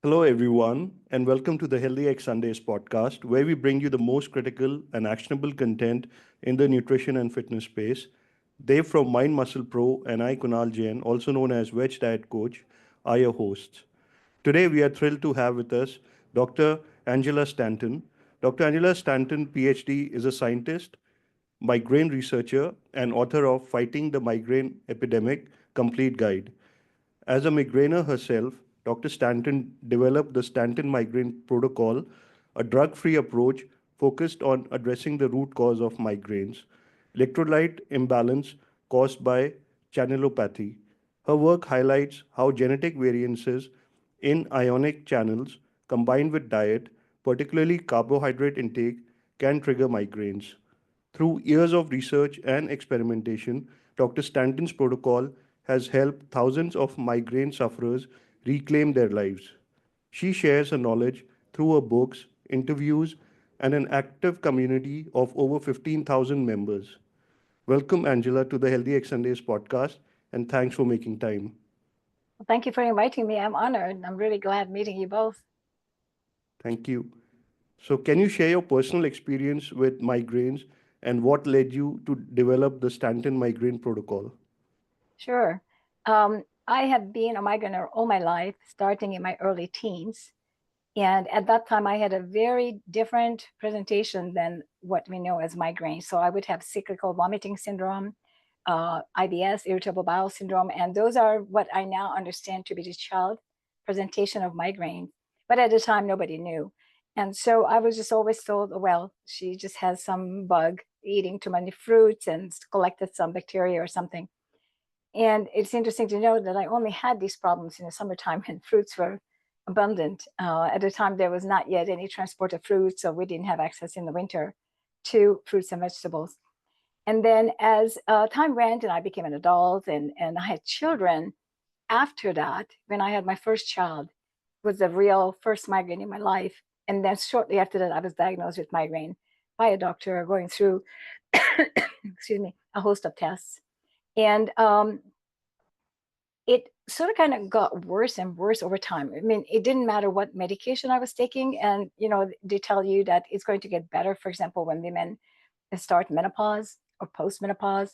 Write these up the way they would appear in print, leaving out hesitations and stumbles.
Hello, everyone, and welcome to the HealthyXSundays podcast, where we bring you the most critical and actionable content in the nutrition and fitness space. Dave from Mind Muscle Pro and I, Kunal Jain, also known as Wedge Diet Coach, are your hosts. Today, we are thrilled to have with us Dr. Angela Stanton. Dr. Angela Stanton, Ph.D., is a scientist, migraine researcher, and author of Fighting the Migraine Epidemic Complete Guide. As a migrainer herself, Dr. Stanton developed the Stanton Migraine Protocol, a drug free approach focused on addressing the root cause of migraines, electrolyte imbalance caused by channelopathy. Her work highlights how genetic variances in ionic channels combined with diet, particularly carbohydrate intake, can trigger migraines. Through years of research and experimentation, Dr. Stanton's protocol has helped thousands of migraine sufferers reclaim their lives. She shares her knowledge through her books, interviews, and an active community of over 15,000 members. Welcome, Angela, to the Healthy X Sundays podcast, and thanks for making time. Well, thank you for inviting me. I'm honored. I'm really glad meeting you both. Thank you. So, can you share your personal experience with migraines and what led you to develop the Stanton Migraine Protocol? Sure. I have been a migrainer all my life, starting in my early teens. And at that time, I had a very different presentation than what we know as migraine. So I would have cyclical vomiting syndrome, IBS, irritable bowel syndrome, and those are what I now understand to be the child presentation of migraine. But at the time, nobody knew. And so I was just always told, oh, well, she just has some bug eating too many fruits and collected some bacteria or something. And it's interesting to know that I only had these problems in the summertime when fruits were abundant. At the time, there was not yet any transport of fruits, so we didn't have access in the winter to fruits and vegetables. And then as time went and I became an adult and I had children, after that, when I had my first child, was the real first migraine in my life. And then shortly after that, I was diagnosed with migraine by a doctor going through, excuse me, a host of tests. And it sort of kind of got worse and worse over time. I mean, it didn't matter what medication I was taking. And, they tell you that it's going to get better, for example, when women start menopause or postmenopause.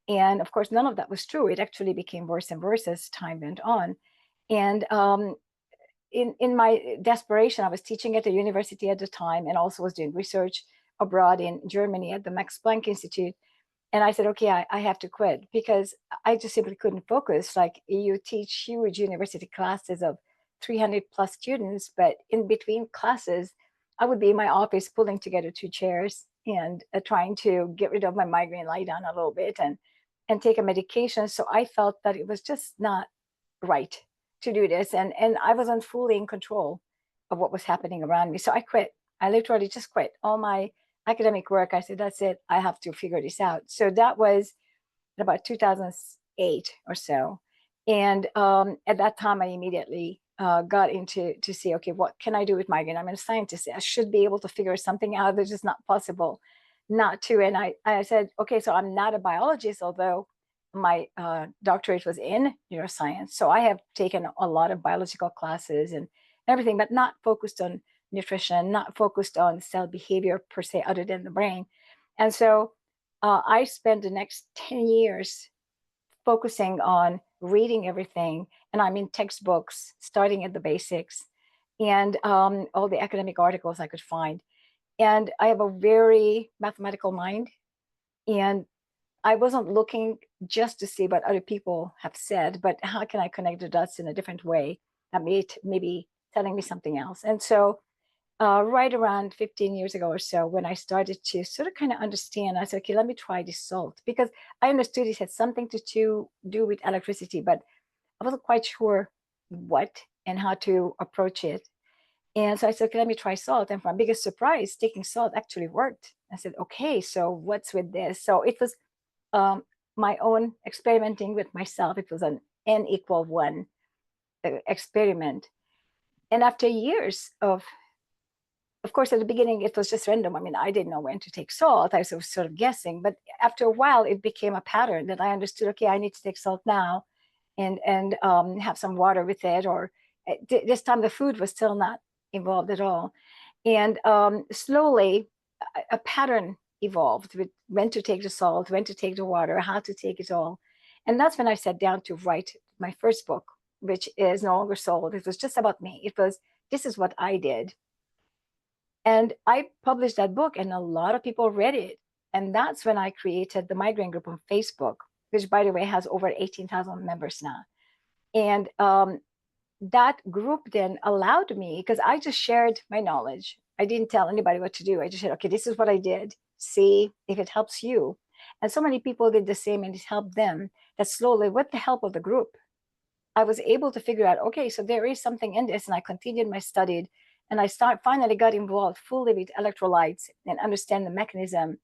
And of course, none of that was true. It actually became worse and worse as time went on. And in my desperation, I was teaching at the university at the time and also was doing research abroad in Germany at the Max Planck Institute. And I said, okay, I have to quit because I just simply couldn't focus. Like you teach huge university classes of 300 plus students, but in between classes, I would be in my office pulling together two chairs and trying to get rid of my migraine, lie down a little bit and take a medication. So I felt that it was just not right to do this. And I wasn't fully in control of what was happening around me. So I quit. I literally just quit all my academic work. I said, that's it. I have to figure this out. So that was about 2008 or so. And at that time, I immediately got into to see, okay, what can I do with migraine? I'm a scientist. I should be able to figure something out. That's just not possible not to. And I said, okay, so I'm not a biologist, although my doctorate was in neuroscience. So I have taken a lot of biological classes and everything, but not focused on nutrition, not focused on cell behavior per se, other than the brain. And so I spent the next 10 years focusing on reading everything. And I'm in textbooks, starting at the basics and all the academic articles I could find. And I have a very mathematical mind. And I wasn't looking just to see what other people have said, but how can I connect the dots in a different way that maybe telling me something else. And so right around 15 years ago or so, when I started to sort of kind of understand, I said, okay, let me try this salt because I understood it had something to do with electricity, but I wasn't quite sure what and how to approach it. And so I said, okay, let me try salt. And for my biggest surprise, taking salt actually worked. I said, okay, so what's with this? So it was um, my own experimenting with myself. It was an N equal one experiment. And after years of course, at the beginning, it was just random. I mean, I didn't know when to take salt. I was sort of guessing. But after a while, it became a pattern that I understood, okay, I need to take salt now and have some water with it or This time the food was still not involved at all. And slowly a pattern evolved with when to take the salt, when to take the water, how to take it all. And that's when I sat down to write my first book, which is no longer sold. It was just about me. It was, this is what I did. And I published that book, and a lot of people read it. And that's when I created the migraine group on Facebook, which, by the way, has over 18,000 members now. And that group then allowed me, because I just shared my knowledge. I didn't tell anybody what to do. I just said, okay, this is what I did. See if it helps you. And so many people did the same, and it helped them, that slowly, with the help of the group, I was able to figure out, okay, so there is something in this. And I continued my study, and I finally got involved fully with electrolytes and understand the mechanism,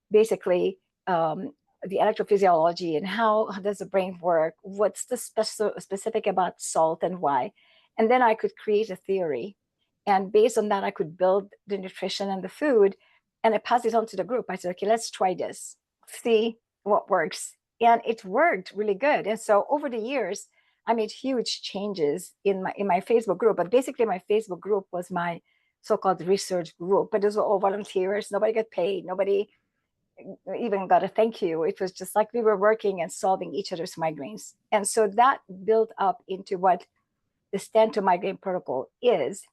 basically the electrophysiology and how does the brain work, what's the specific about salt and why. And then I could create a theory. And based on that, I could build the nutrition and the food, and I passed it on to the group. I said, okay, let's try this, see what works. And it worked really good. And so over the years, I made huge changes in my Facebook group. But basically, my Facebook group was my so-called research group. But those were all volunteers. Nobody got paid. Nobody even got a thank you. It was just like we were working and solving each other's migraines. And so that built up into what the Stanton Migraine Protocol is,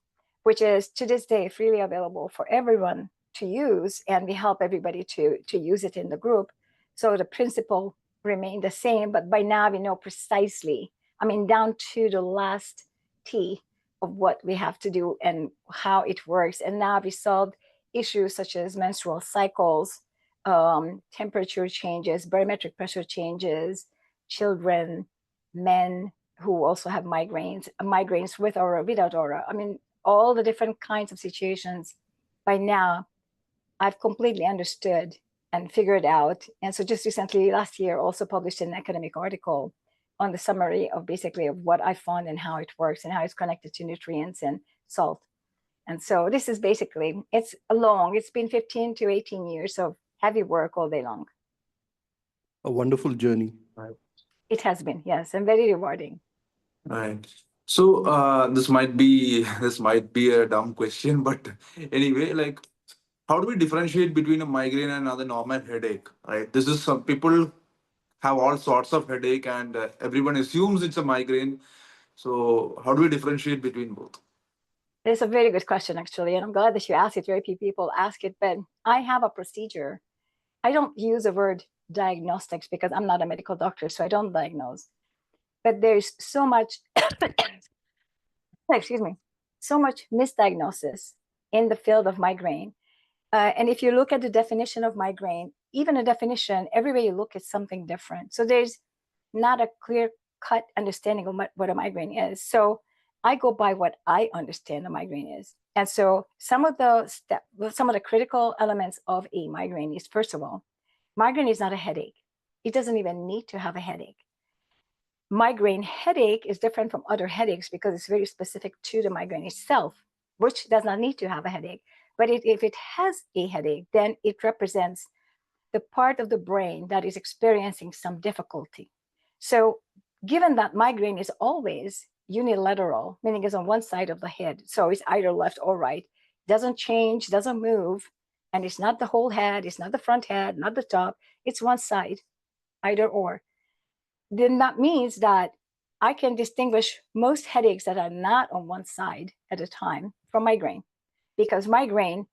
which is to this day freely available for everyone to use. And we help everybody to use it in the group. So the principle remained the same, but by now we know precisely, I mean, down to the last T of what we have to do and how it works. And now we solved issues such as menstrual cycles, temperature changes, barometric pressure changes, children, men who also have migraines with or without aura. I mean, all the different kinds of situations. By now, I've completely understood and figured out. And so just recently, last year, also published an academic article on the summary of basically of what I found and how it works and how it's connected to nutrients and salt. And so this is basically, it's been 15 to 18 years of heavy work all day long. A wonderful journey. Right. It has been, yes, and very rewarding. Right. So this might be a dumb question, but anyway, like, how do we differentiate between a migraine and another normal headache? Right. This is, some people have all sorts of headache, and everyone assumes it's a migraine. So how do we differentiate between both? It's a very good question, actually, and I'm glad that you asked it. Very few people ask it, but I have a procedure. I don't use the word diagnostics because I'm not a medical doctor, so I don't diagnose. But there's so much, excuse me, so much misdiagnosis in the field of migraine. And if you look at the definition of migraine, even a definition, everywhere you look, it's something different. So there's not a clear-cut understanding of what a migraine is. So I go by what I understand a migraine is. And so some of the critical elements of a migraine is, first of all, migraine is not a headache. It doesn't even need to have a headache. Migraine headache is different from other headaches because it's very specific to the migraine itself, which does not need to have a headache. But if it has a headache, then it represents the part of the brain that is experiencing some difficulty. So given that migraine is always unilateral, meaning it's on one side of the head, so it's either left or right, doesn't change, doesn't move, and it's not the whole head, it's not the front head, not the top, it's one side, either or, then that means that I can distinguish most headaches that are not on one side at a time from migraine. Because migraine,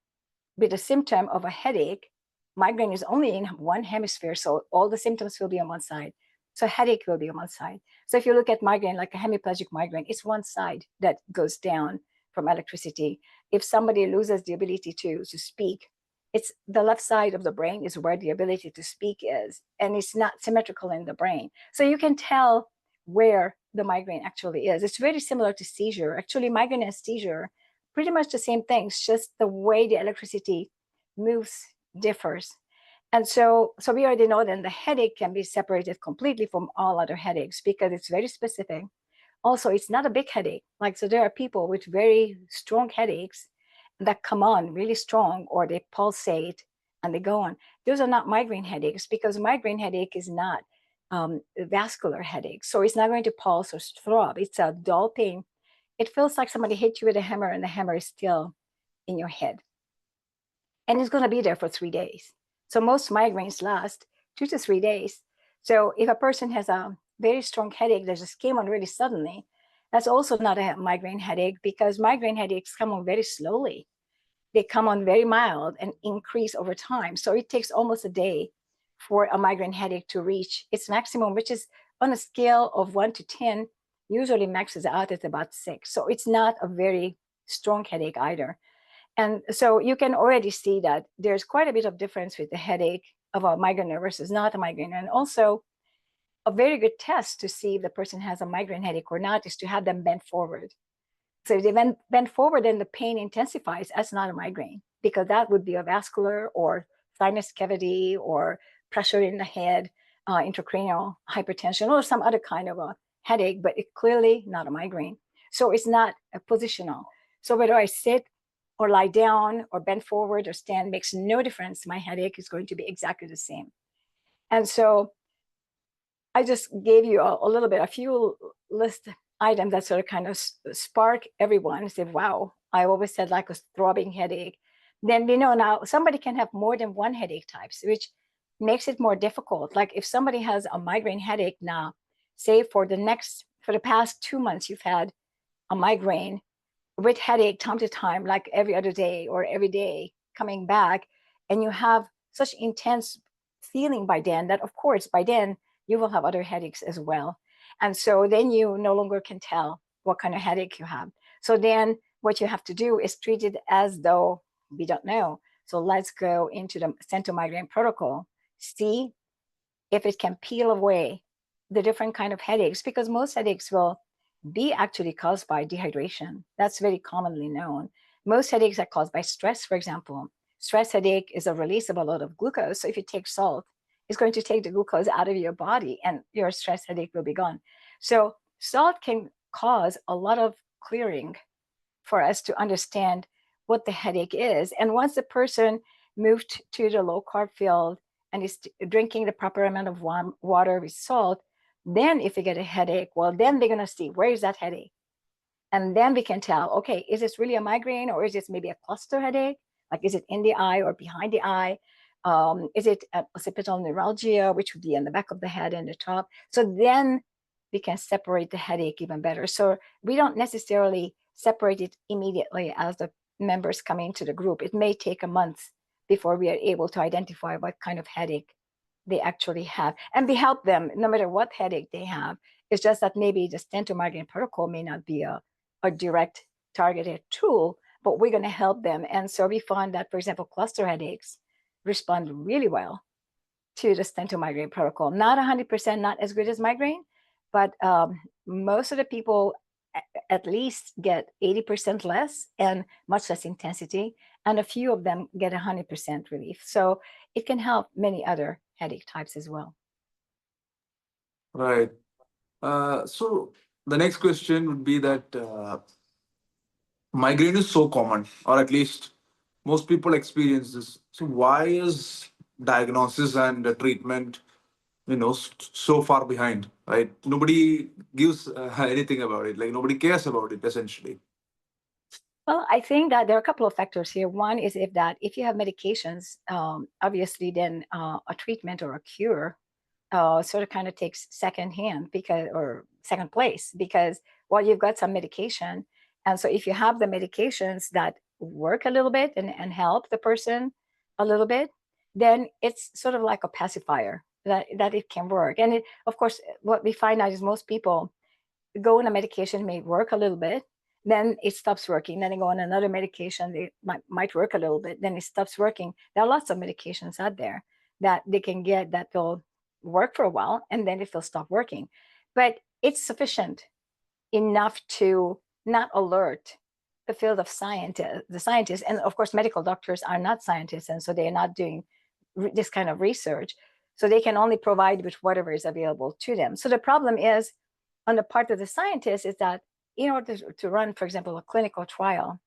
with a symptom of a headache, migraine is only in one hemisphere, so all the symptoms will be on one side. So headache will be on one side. So if you look at migraine, like a hemiplegic migraine, it's one side that goes down from electricity. If somebody loses the ability to speak, it's the left side of the brain is where the ability to speak is, and it's not symmetrical in the brain. So you can tell where the migraine actually is. It's very similar to seizure. Actually, migraine and seizure, pretty much the same things, just the way the electricity moves differs. And so we already know then the headache can be separated completely from all other headaches because it's very specific. Also, it's not a big headache. Like, so there are people with very strong headaches that come on really strong, or they pulsate and they go on. Those are not migraine headaches because migraine headache is not vascular headache. So it's not going to pulse or throb. It's a dull pain. It feels like somebody hit you with a hammer and the hammer is still in your head. And it's going to be there for 3 days. So most migraines last 2 to 3 days. So if a person has a very strong headache that just came on really suddenly, that's also not a migraine headache, because migraine headaches come on very slowly. They come on very mild and increase over time. So it takes almost a day for a migraine headache to reach its maximum, which is on a scale of 1 to 10, usually maxes out at about 6. So it's not a very strong headache either. And so you can already see that there's quite a bit of difference with the headache of a migraine versus not a migraine. And also, a very good test to see if the person has a migraine headache or not is to have them bend forward. So if they bend forward and the pain intensifies, that's not a migraine, because that would be a vascular or sinus cavity or pressure in the head, intracranial hypertension, or some other kind of a headache, but it's clearly not a migraine. So it's not a positional. So whether I sit or lie down or bend forward or stand makes no difference. My headache is going to be exactly the same. And so I just gave you a little bit, a few list items that sort of kind of spark everyone and say, wow, I always said like a throbbing headache. Then we know now somebody can have more than one headache types, which makes it more difficult. Like if somebody has a migraine headache now, say for the past 2 months, you've had a migraine with headache time to time, like every other day or every day coming back, and you have such intense feeling by then that, of course, by then you will have other headaches as well. And so then you no longer can tell what kind of headache you have. So then what you have to do is treat it as though we don't know. So let's go into the Stanton Migraine Protocol, see if it can peel away the different kind of headaches, because most headaches will be actually caused by dehydration. That's very commonly known. Most headaches are caused by stress, for example. Stress headache is a release of a lot of glucose. So if you take salt, it's going to take the glucose out of your body and your stress headache will be gone. So salt can cause a lot of clearing for us to understand what the headache is. And once the person moved to the low carb field and is drinking the proper amount of water with salt, then if they get a headache, well, then they're going to see, where is that headache? And then we can tell, okay, is this really a migraine, or is this maybe a cluster headache? Like, is it in the eye or behind the eye? Is it occipital neuralgia, which would be in the back of the head and the top? So then we can separate the headache even better. So we don't necessarily separate it immediately as the members come into the group. It may take a month before we are able to identify what kind of headache they actually have. And we help them no matter what headache they have. It's just that maybe the Stanton Migraine Protocol may not be a direct targeted tool, but we're going to help them. And so we find that, for example, cluster headaches respond really well to the Stanton Migraine Protocol. Not 100%, not as good as migraine, but most of the people at least get 80% less and much less intensity, and a few of them get 100% relief. So it can help many other headache types as well. Right. So the next question would be that migraine is so common, or at least most people experience this. So why is diagnosis and treatment, so far behind? Right? Nobody gives anything about it. Like nobody cares about it, essentially. Well, I think that there are a couple of factors here. One is if you have medications, obviously then a treatment or a cure sort of kind of takes second place, because you've got some medication. And so if you have the medications that work a little bit and help the person a little bit, then it's sort of like a pacifier that it can work. And of course, what we find out is most people go on a medication, may work a little bit, then it stops working. Then they go on another medication, they might work a little bit, then it stops working. There are lots of medications out there that they can get that will work for a while, and then it will stop working. But it's sufficient enough to not alert the field of science, the scientists. And of course, medical doctors are not scientists, and so they're not doing this kind of research. So they can only provide with whatever is available to them. So the problem is, on the part of the scientists, is that in order to run, for example, a clinical trial,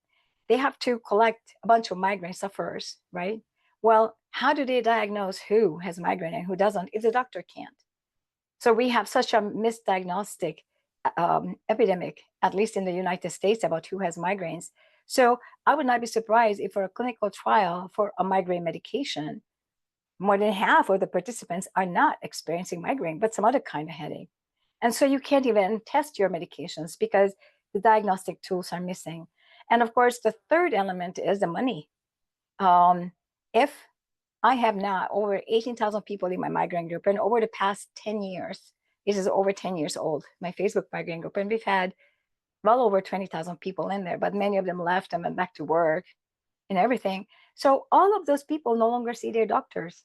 they have to collect a bunch of migraine sufferers, right? Well, how do they diagnose who has migraine and who doesn't if the doctor can't? So we have such a misdiagnostic epidemic, at least in the United States, about who has migraines. So I would not be surprised if for a clinical trial for a migraine medication, more than half of the participants are not experiencing migraine, but some other kind of headache. And so you can't even test your medications because the diagnostic tools are missing. And of course, the third element is the money. If I have now over 18,000 people in my migraine group, and over the past 10 years, this is over 10 years old, my Facebook migraine group, and we've had well over 20,000 people in there, but many of them left and went back to work and everything. So all of those people no longer see their doctors.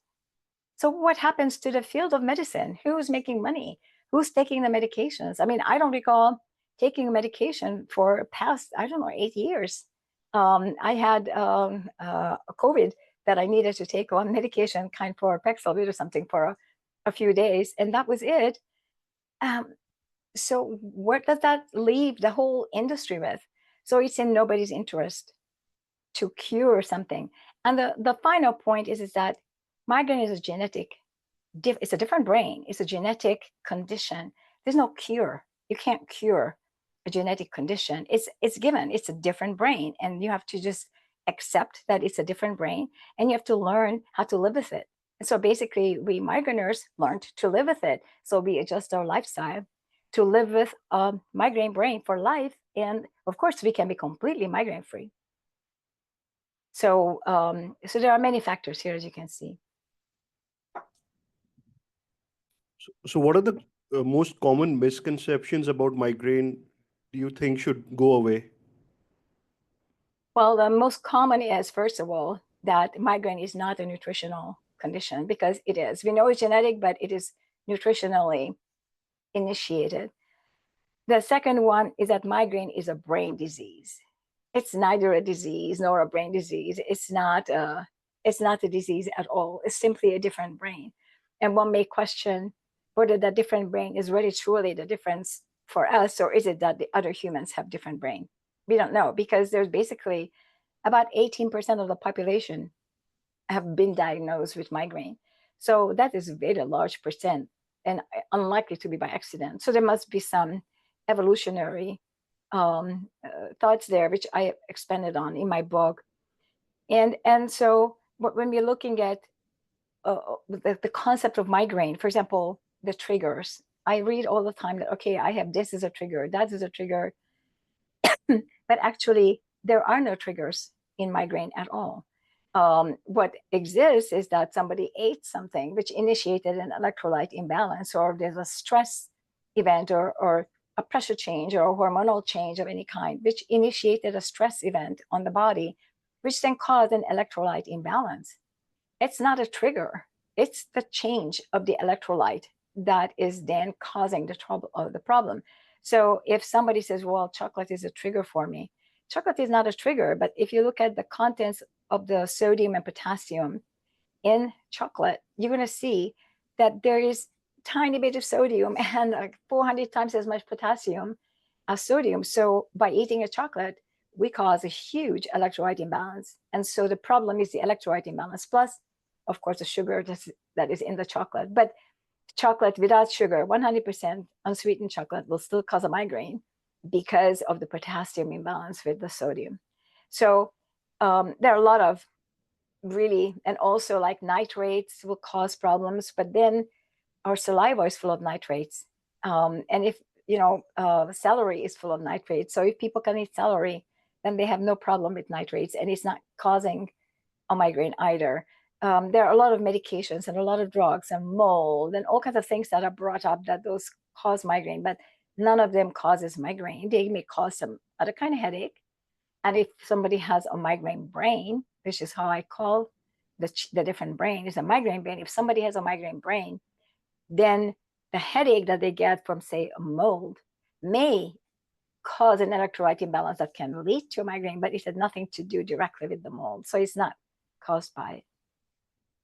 So what happens to the field of medicine? Who's making money? Who's taking the medications? I mean, I don't recall taking a medication for past, I don't know, 8 years. I had COVID that I needed to take one medication, kind for Paxlovid or something for a few days, and that was it. Um, so what does that leave the whole industry with? So it's in nobody's interest to cure something. And the final point is that migraine is a genetic, it's a different brain. It's a genetic condition. There's no cure. You can't cure a genetic condition. It's given. It's a different brain, and you have to just accept that it's a different brain, and you have to learn how to live with it. And so basically, we migraineurs learned to live with it. So we adjust our lifestyle to live with a migraine brain for life, and of course, we can be completely migraine free. So, so there are many factors here, as you can see. So what are the most common misconceptions about migraine do you think should go away? Well, the most common is, first of all, that migraine is not a nutritional condition, because it is. We know it's genetic, but it is nutritionally initiated. The second one is that migraine is a brain disease. It's neither a disease nor a brain disease. It's not a disease at all. It's simply a different brain. And one may question whether that different brain is really truly the difference for us, or is it that the other humans have different brain? We don't know, because there's basically about 18% of the population have been diagnosed with migraine. So that is a very large percent, and unlikely to be by accident. So there must be some evolutionary thoughts there, which I expanded on in my book. And so when we're looking at the concept of migraine, for example, the triggers, I read all the time that, okay, I have this as a trigger, that is a trigger, but actually there are no triggers in migraine at all. What exists is that somebody ate something which initiated an electrolyte imbalance, or there's a stress event, or a pressure change, or a hormonal change of any kind, which initiated a stress event on the body, which then caused an electrolyte imbalance. It's not a trigger. It's the change of the electrolyte that is then causing the trouble of the problem. So if somebody says, well, chocolate is a trigger for me, chocolate is not a trigger. But if you look at the contents of the sodium and potassium in chocolate, you're going to see that there is tiny bit of sodium and like 400 times as much potassium as sodium. So by eating a chocolate, we cause a huge electrolyte imbalance. And so the problem is the electrolyte imbalance, plus, of course, the sugar that is in the chocolate. But chocolate without sugar, 100% unsweetened chocolate, will still cause a migraine because of the potassium imbalance with the sodium. So there are a lot of really, and also like nitrates will cause problems, but then our saliva is full of nitrates. And if, celery is full of nitrates. So if people can eat celery, then they have no problem with nitrates, and it's not causing a migraine either. There are a lot of medications and a lot of drugs and mold and all kinds of things that are brought up that those cause migraine, but none of them causes migraine. They may cause some other kind of headache. And if somebody has a migraine brain, which is how I call the different brain, is a migraine brain. If somebody has a migraine brain, then the headache that they get from, say, a mold may cause an electrolyte imbalance that can lead to a migraine, but it had nothing to do directly with the mold. So it's not caused by it.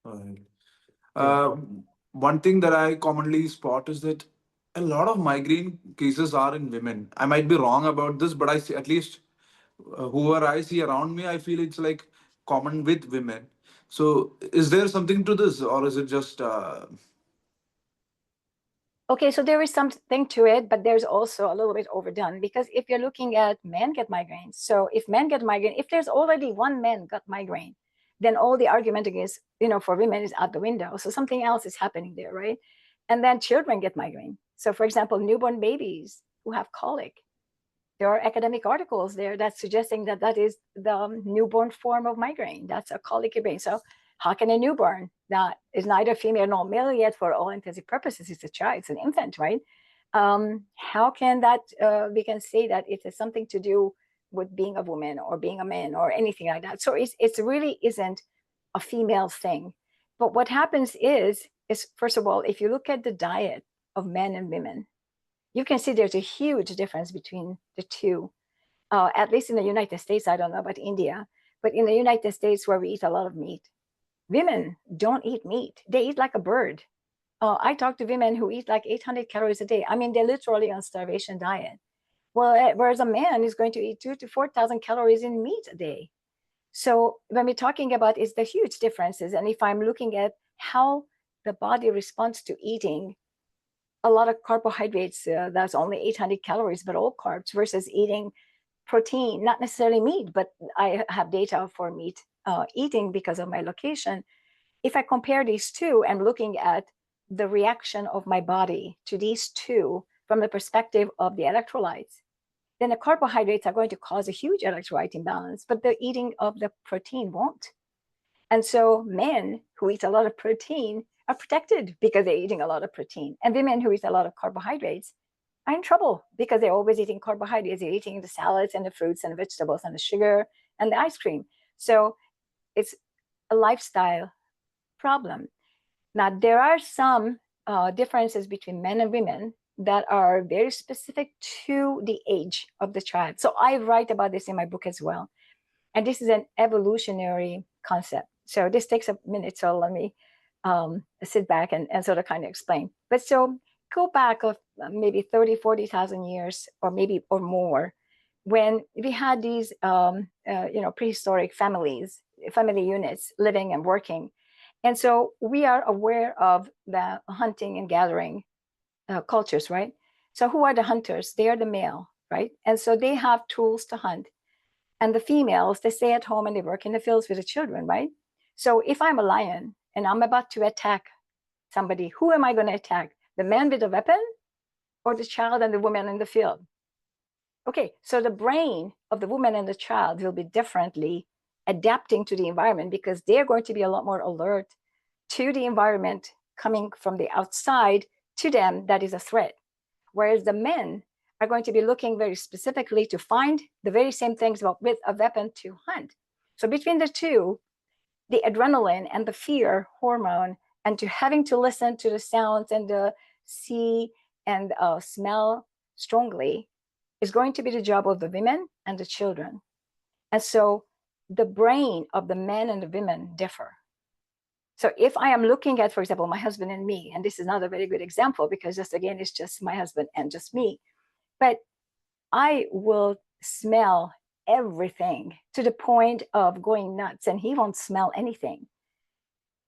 Right. Yeah. Uh, One thing that I commonly spot is that a lot of migraine cases are in women. I might be wrong about this, but I see, at least whoever I see around me, I feel it's like common with women. So, is there something to this, or is it just Okay, so there is something to it, but there's also a little bit overdone, because if you're looking at men get migraines, so if men get migraine, if there's already one man got migraine, then all the argument against, for women is out the window. So something else is happening there, right? And then children get migraine. So for example, newborn babies who have colic, there are academic articles there that's suggesting that that is the newborn form of migraine. That's a colicky brain. So how can a newborn that is neither female nor male yet, for all intents and purposes, it's a child, it's an infant, right? How can that, we can say that it has something to do with being a woman or being a man or anything like that? So it's really isn't a female thing. But what happens is first of all, if you look at the diet of men and women, you can see there's a huge difference between the two. At least in the United States, I don't know about India, but in the United States, where we eat a lot of meat, women don't eat meat. They eat like a bird. I talk to women who eat like 800 calories a day. I mean, they're literally on starvation diet. Well, whereas a man is going to eat 2,000 to 4,000 calories in meat a day. So when we're talking about is the huge differences, and if I'm looking at how the body responds to eating a lot of carbohydrates, that's only 800 calories, but all carbs, versus eating protein, not necessarily meat, but I have data for meat eating because of my location. If I compare these two and looking at the reaction of my body to these two from the perspective of the electrolytes, then the carbohydrates are going to cause a huge electrolyte imbalance, but the eating of the protein won't. And so men who eat a lot of protein are protected because they're eating a lot of protein. And women who eat a lot of carbohydrates are in trouble because they're always eating carbohydrates. They're eating the salads and the fruits and the vegetables and the sugar and the ice cream. So it's a lifestyle problem. Now, there are some differences between men and women that are very specific to the age of the child. So I write about this in my book as well. And this is an evolutionary concept. So this takes a minute, so let me sit back and sort of kind of explain. But so go back of maybe 30, 40,000 years, or maybe or more, when we had these prehistoric family units living and working. And so we are aware of the hunting and gathering cultures, right? So who are the hunters? They are the male, right? And so they have tools to hunt. And the females, they stay at home and they work in the fields with the children, right? So if I'm a lion and I'm about to attack somebody, who am I going to attack? The man with a weapon or the child and the woman in the field? Okay, so the brain of the woman and the child will be differently adapting to the environment, because they're going to be a lot more alert to the environment coming from the outside to them that is a threat. Whereas the men are going to be looking very specifically to find the very same things, but with a weapon to hunt. So between the two, the adrenaline and the fear hormone, and to having to listen to the sounds and the see and smell strongly, is going to be the job of the women and the children. And so the brain of the men and the women differ. So if I am looking at, for example, my husband and me, and this is not a very good example because just again, it's just my husband and just me, but I will smell everything to the point of going nuts, and he won't smell anything.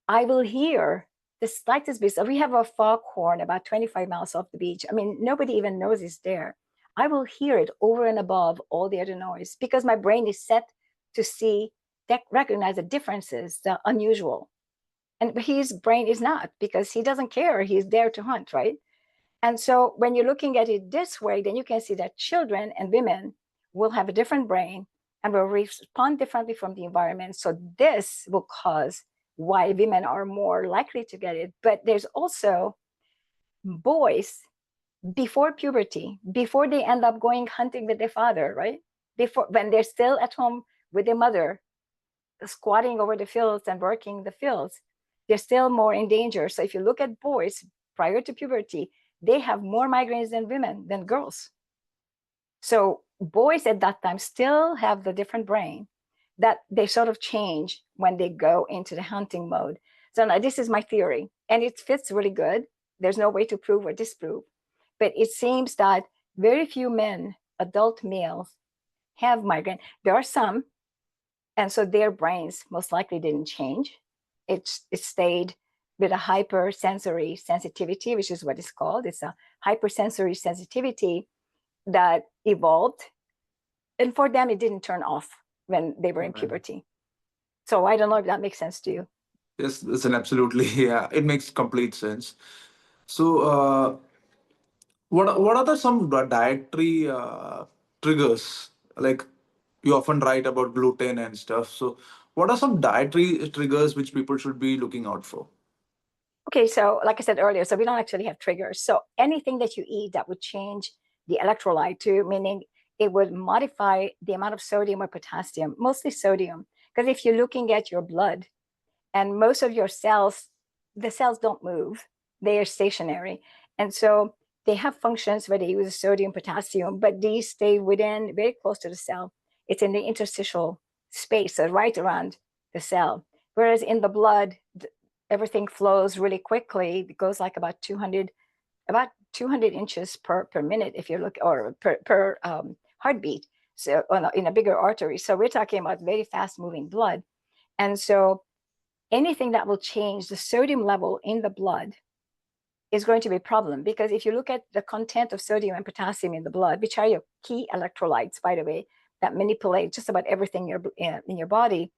I will hear the slightest bit. So we have a foghorn about 25 miles off the beach. I mean, nobody even knows it's there. I will hear it over and above all the other noise because my brain is set to see, recognize the differences, the unusual. And his brain is not, because he doesn't care. He's there to hunt, right? And so when you're looking at it this way, then you can see that children and women will have a different brain and will respond differently from the environment. So this will cause why women are more likely to get it. But there's also boys before puberty, before they end up going hunting with their father, right? Before, when they're still at home with their mother, squatting over the fields and working the fields, they're still more in danger. So if you look at boys prior to puberty, they have more migraines than women, than girls. So boys at that time still have the different brain that they sort of change when they go into the hunting mode. So now this is my theory, and it fits really good. There's no way to prove or disprove, but it seems that very few men, adult males, have migraine. There are some, and so their brains most likely didn't change. It stayed with a hypersensory sensitivity, which is what it's called. It's a hypersensory sensitivity that evolved. And for them, it didn't turn off when they were in puberty. So I don't know if that makes sense to you. Yes, it's an absolutely, yeah, it makes complete sense. So, what are the some dietary triggers? Like you often write about gluten and stuff. So, what are some dietary triggers which people should be looking out for? Okay, so like I said earlier, so we don't actually have triggers. So anything that you eat that would change the electrolyte to, meaning it would modify the amount of sodium or potassium, mostly sodium. Because if you're looking at your blood and most of your cells, the cells don't move, they are stationary. And so they have functions where they use sodium, potassium, but these stay within, very close to the cell. It's in the interstitial space, so right around the cell. Whereas in the blood, everything flows really quickly. It goes like about 200 inches per minute if you look, or per heartbeat. So in a bigger artery. So we're talking about very fast moving blood. And so anything that will change the sodium level in the blood is going to be a problem, because if you look at the content of sodium and potassium in the blood, which are your key electrolytes, by the way, that manipulate just about everything in your body,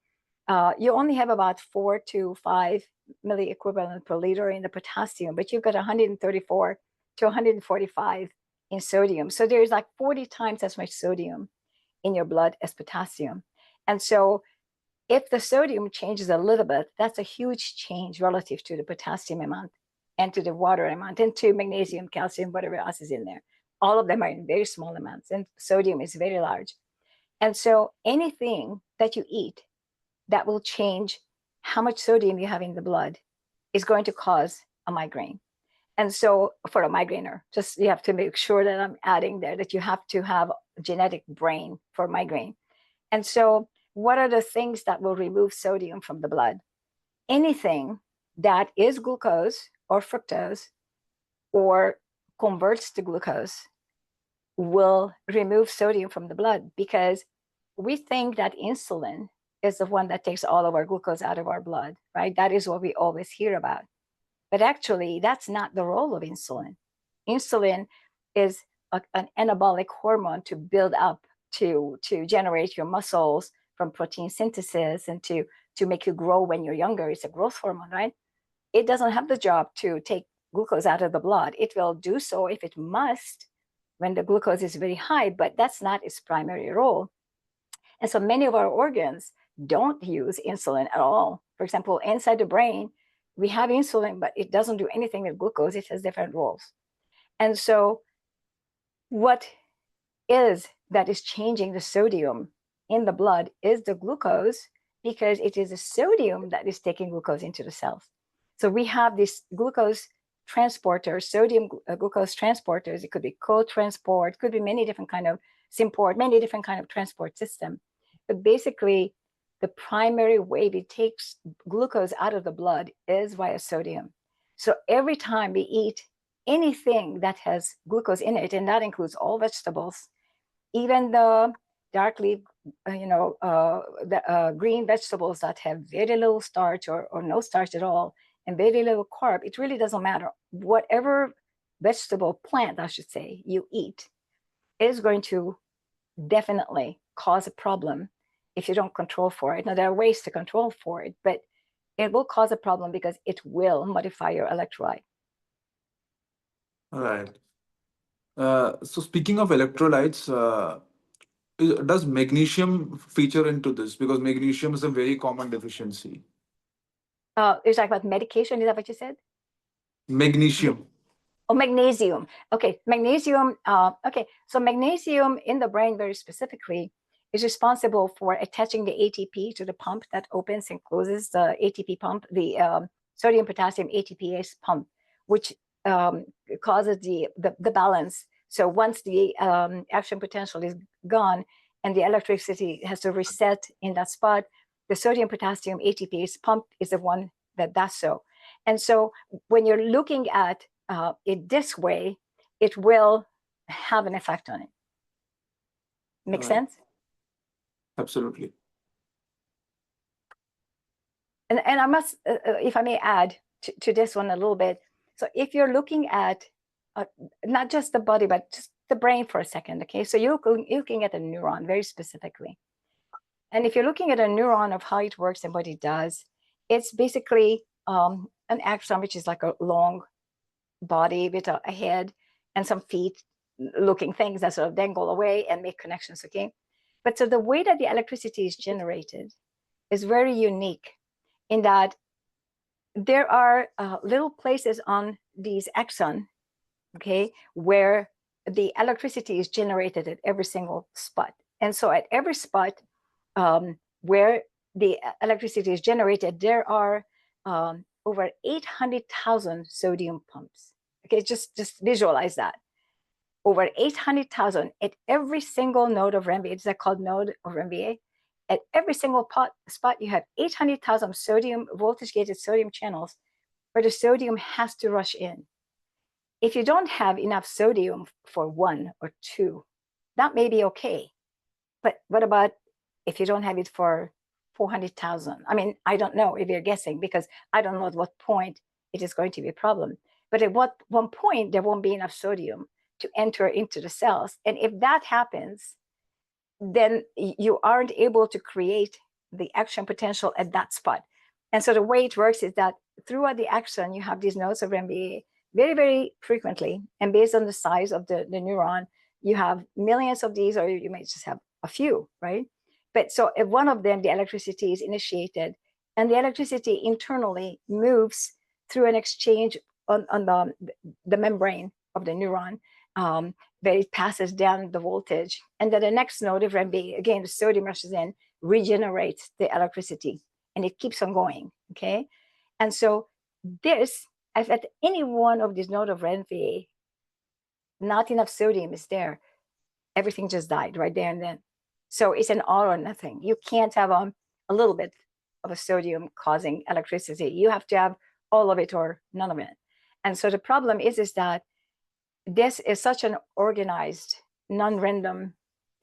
you only have about 4 to 5 milliequivalent per liter in the potassium, but you've got 134 to 145 in sodium. So there's like 40 times as much sodium in your blood as potassium. And so if the sodium changes a little bit, that's a huge change relative to the potassium amount and to the water amount and to magnesium, calcium, whatever else is in there. All of them are in very small amounts, and sodium is very large. And so anything that you eat that will change how much sodium you have in the blood is going to cause a migraine. And so for a migrainer, just you have to make sure that I'm adding there that you have to have a genetic brain for migraine. And so what are the things that will remove sodium from the blood? Anything that is glucose or fructose or converts to glucose will remove sodium from the blood, because we think that insulin is the one that takes all of our glucose out of our blood, right? That is what we always hear about. But actually, that's not the role of insulin. Insulin is an anabolic hormone to build up, to generate your muscles from protein synthesis and to make you grow when you're younger. It's a growth hormone, right? It doesn't have the job to take glucose out of the blood. It will do so if it must when the glucose is very high, but that's not its primary role. And so many of our organs don't use insulin at all. For example, inside the brain, we have insulin, but it doesn't do anything with glucose. It has different roles. And so what is that is changing the sodium in the blood is the glucose, because it is the sodium that is taking glucose into the cells. So we have this glucose transporters, sodium glucose transporters. It could be co-transport, could be many different kind of Symport, many different kind of transport system. But basically, the primary way it takes glucose out of the blood is via sodium. So every time we eat anything that has glucose in it, and that includes all vegetables, even the dark leaf, green vegetables that have very little starch or no starch at all, and very little carb, it really doesn't matter. Whatever vegetable plant, I should say, you eat is going to definitely cause a problem if you don't control for it. Now, there are ways to control for it, but it will cause a problem because it will modify your electrolyte. All right. So speaking of electrolytes, does magnesium feature into this? Because magnesium is a very common deficiency. You're talking about medication, is that what you said? Magnesium. Oh, magnesium. Okay, magnesium. Okay, so magnesium in the brain very specifically is responsible for attaching the ATP to the pump that opens and closes the ATP pump, the sodium potassium ATPase pump, which causes the balance. So once the action potential is gone and the electricity has to reset in that spot, the sodium potassium ATPase pump is the one that does so. And so when you're looking at it this way, it will have an effect on it. Make sense? Absolutely. And I must, if I may add, to this one a little bit. So if you're looking at not just the body, but just the brain for a second, okay? So you're looking at a neuron very specifically. And if you're looking at a neuron of how it works and what it does, it's basically an axon, which is like a long body with a head and some feet looking things that sort of dangle away and make connections, okay? But so the way that the electricity is generated is very unique in that there are little places on these axons, okay, where the electricity is generated at every single spot. And so at every spot where the electricity is generated, there are over 800,000 sodium pumps. Okay, just visualize that. Over 800,000 at every single node of RMBA. Is that called node of RMBA? At every single spot, you have 800,000 sodium, voltage-gated sodium channels where the sodium has to rush in. If you don't have enough sodium for 1 or 2, that may be okay. But what about if you don't have it for 400,000? I mean, I don't know if you're guessing because I don't know at what point it is going to be a problem. But at one point, there won't be enough sodium to enter into the cells. And if that happens, then you aren't able to create the action potential at that spot. And so the way it works is that throughout the axon, you have these nodes of RMBA very, very frequently. And based on the size of the neuron, you have millions of these, or you may just have a few, right? But so if one of them, the electricity is initiated, and the electricity internally moves through an exchange on the membrane of the neuron, that it passes down the voltage. And then the next node of RMBA, again, the sodium rushes in, regenerates the electricity, and it keeps on going, okay? And so this, if at any one of these nodes of RMBA, not enough sodium is there, everything just died right there and then. So it's an all or nothing. You can't have a little bit of a sodium causing electricity. You have to have all of it or none of it. And so the problem is that this is such an organized, non-random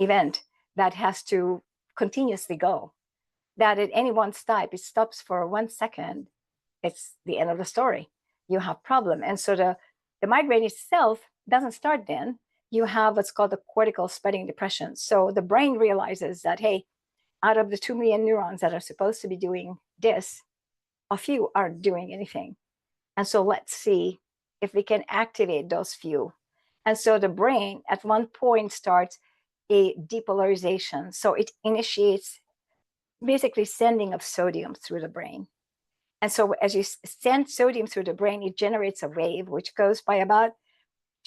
event that has to continuously go, that at any one step, it stops for 1 second, it's the end of the story. You have problem. And so the migraine itself doesn't start then. You have what's called the cortical spreading depression. So the brain realizes that, hey, out of the 2 million neurons that are supposed to be doing this, a few aren't doing anything. And so let's see if we can activate those few. And so the brain at one point starts a depolarization. So it initiates basically sending of sodium through the brain. And so as you send sodium through the brain, it generates a wave, which goes by about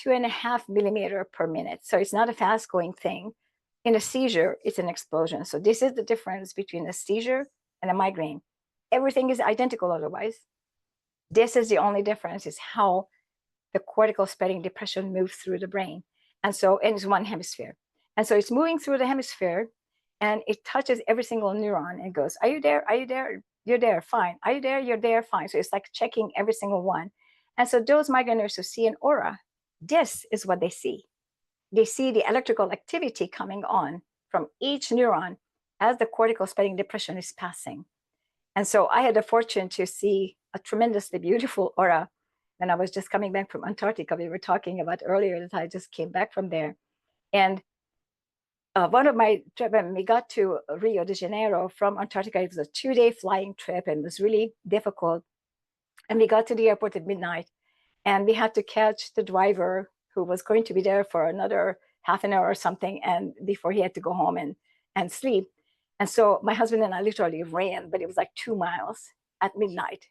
2.5 millimeters per minute. So it's not a fast going thing. In a seizure, it's an explosion. So this is the difference between a seizure and a migraine. Everything is identical otherwise. This is the only difference, is how the cortical spreading depression moves through the brain. And so, and it's one hemisphere. And so it's moving through the hemisphere and it touches every single neuron and goes, are you there? Are you there? You're there, fine. Are you there? You're there, fine. So it's like checking every single one. And so those migraineurs who see an aura, this is what they see. They see the electrical activity coming on from each neuron as the cortical spreading depression is passing. And so I had the fortune to see a tremendously beautiful aura when I was just coming back from Antarctica. We were talking about earlier that I just came back from there. And one of my trips, when we got to Rio de Janeiro from Antarctica, it was a 2-day flying trip and it was really difficult. And we got to the airport at midnight and we had to catch the driver who was going to be there for another half an hour or something, and before he had to go home and sleep. And so my husband and I literally ran, but it was like 2 miles at midnight,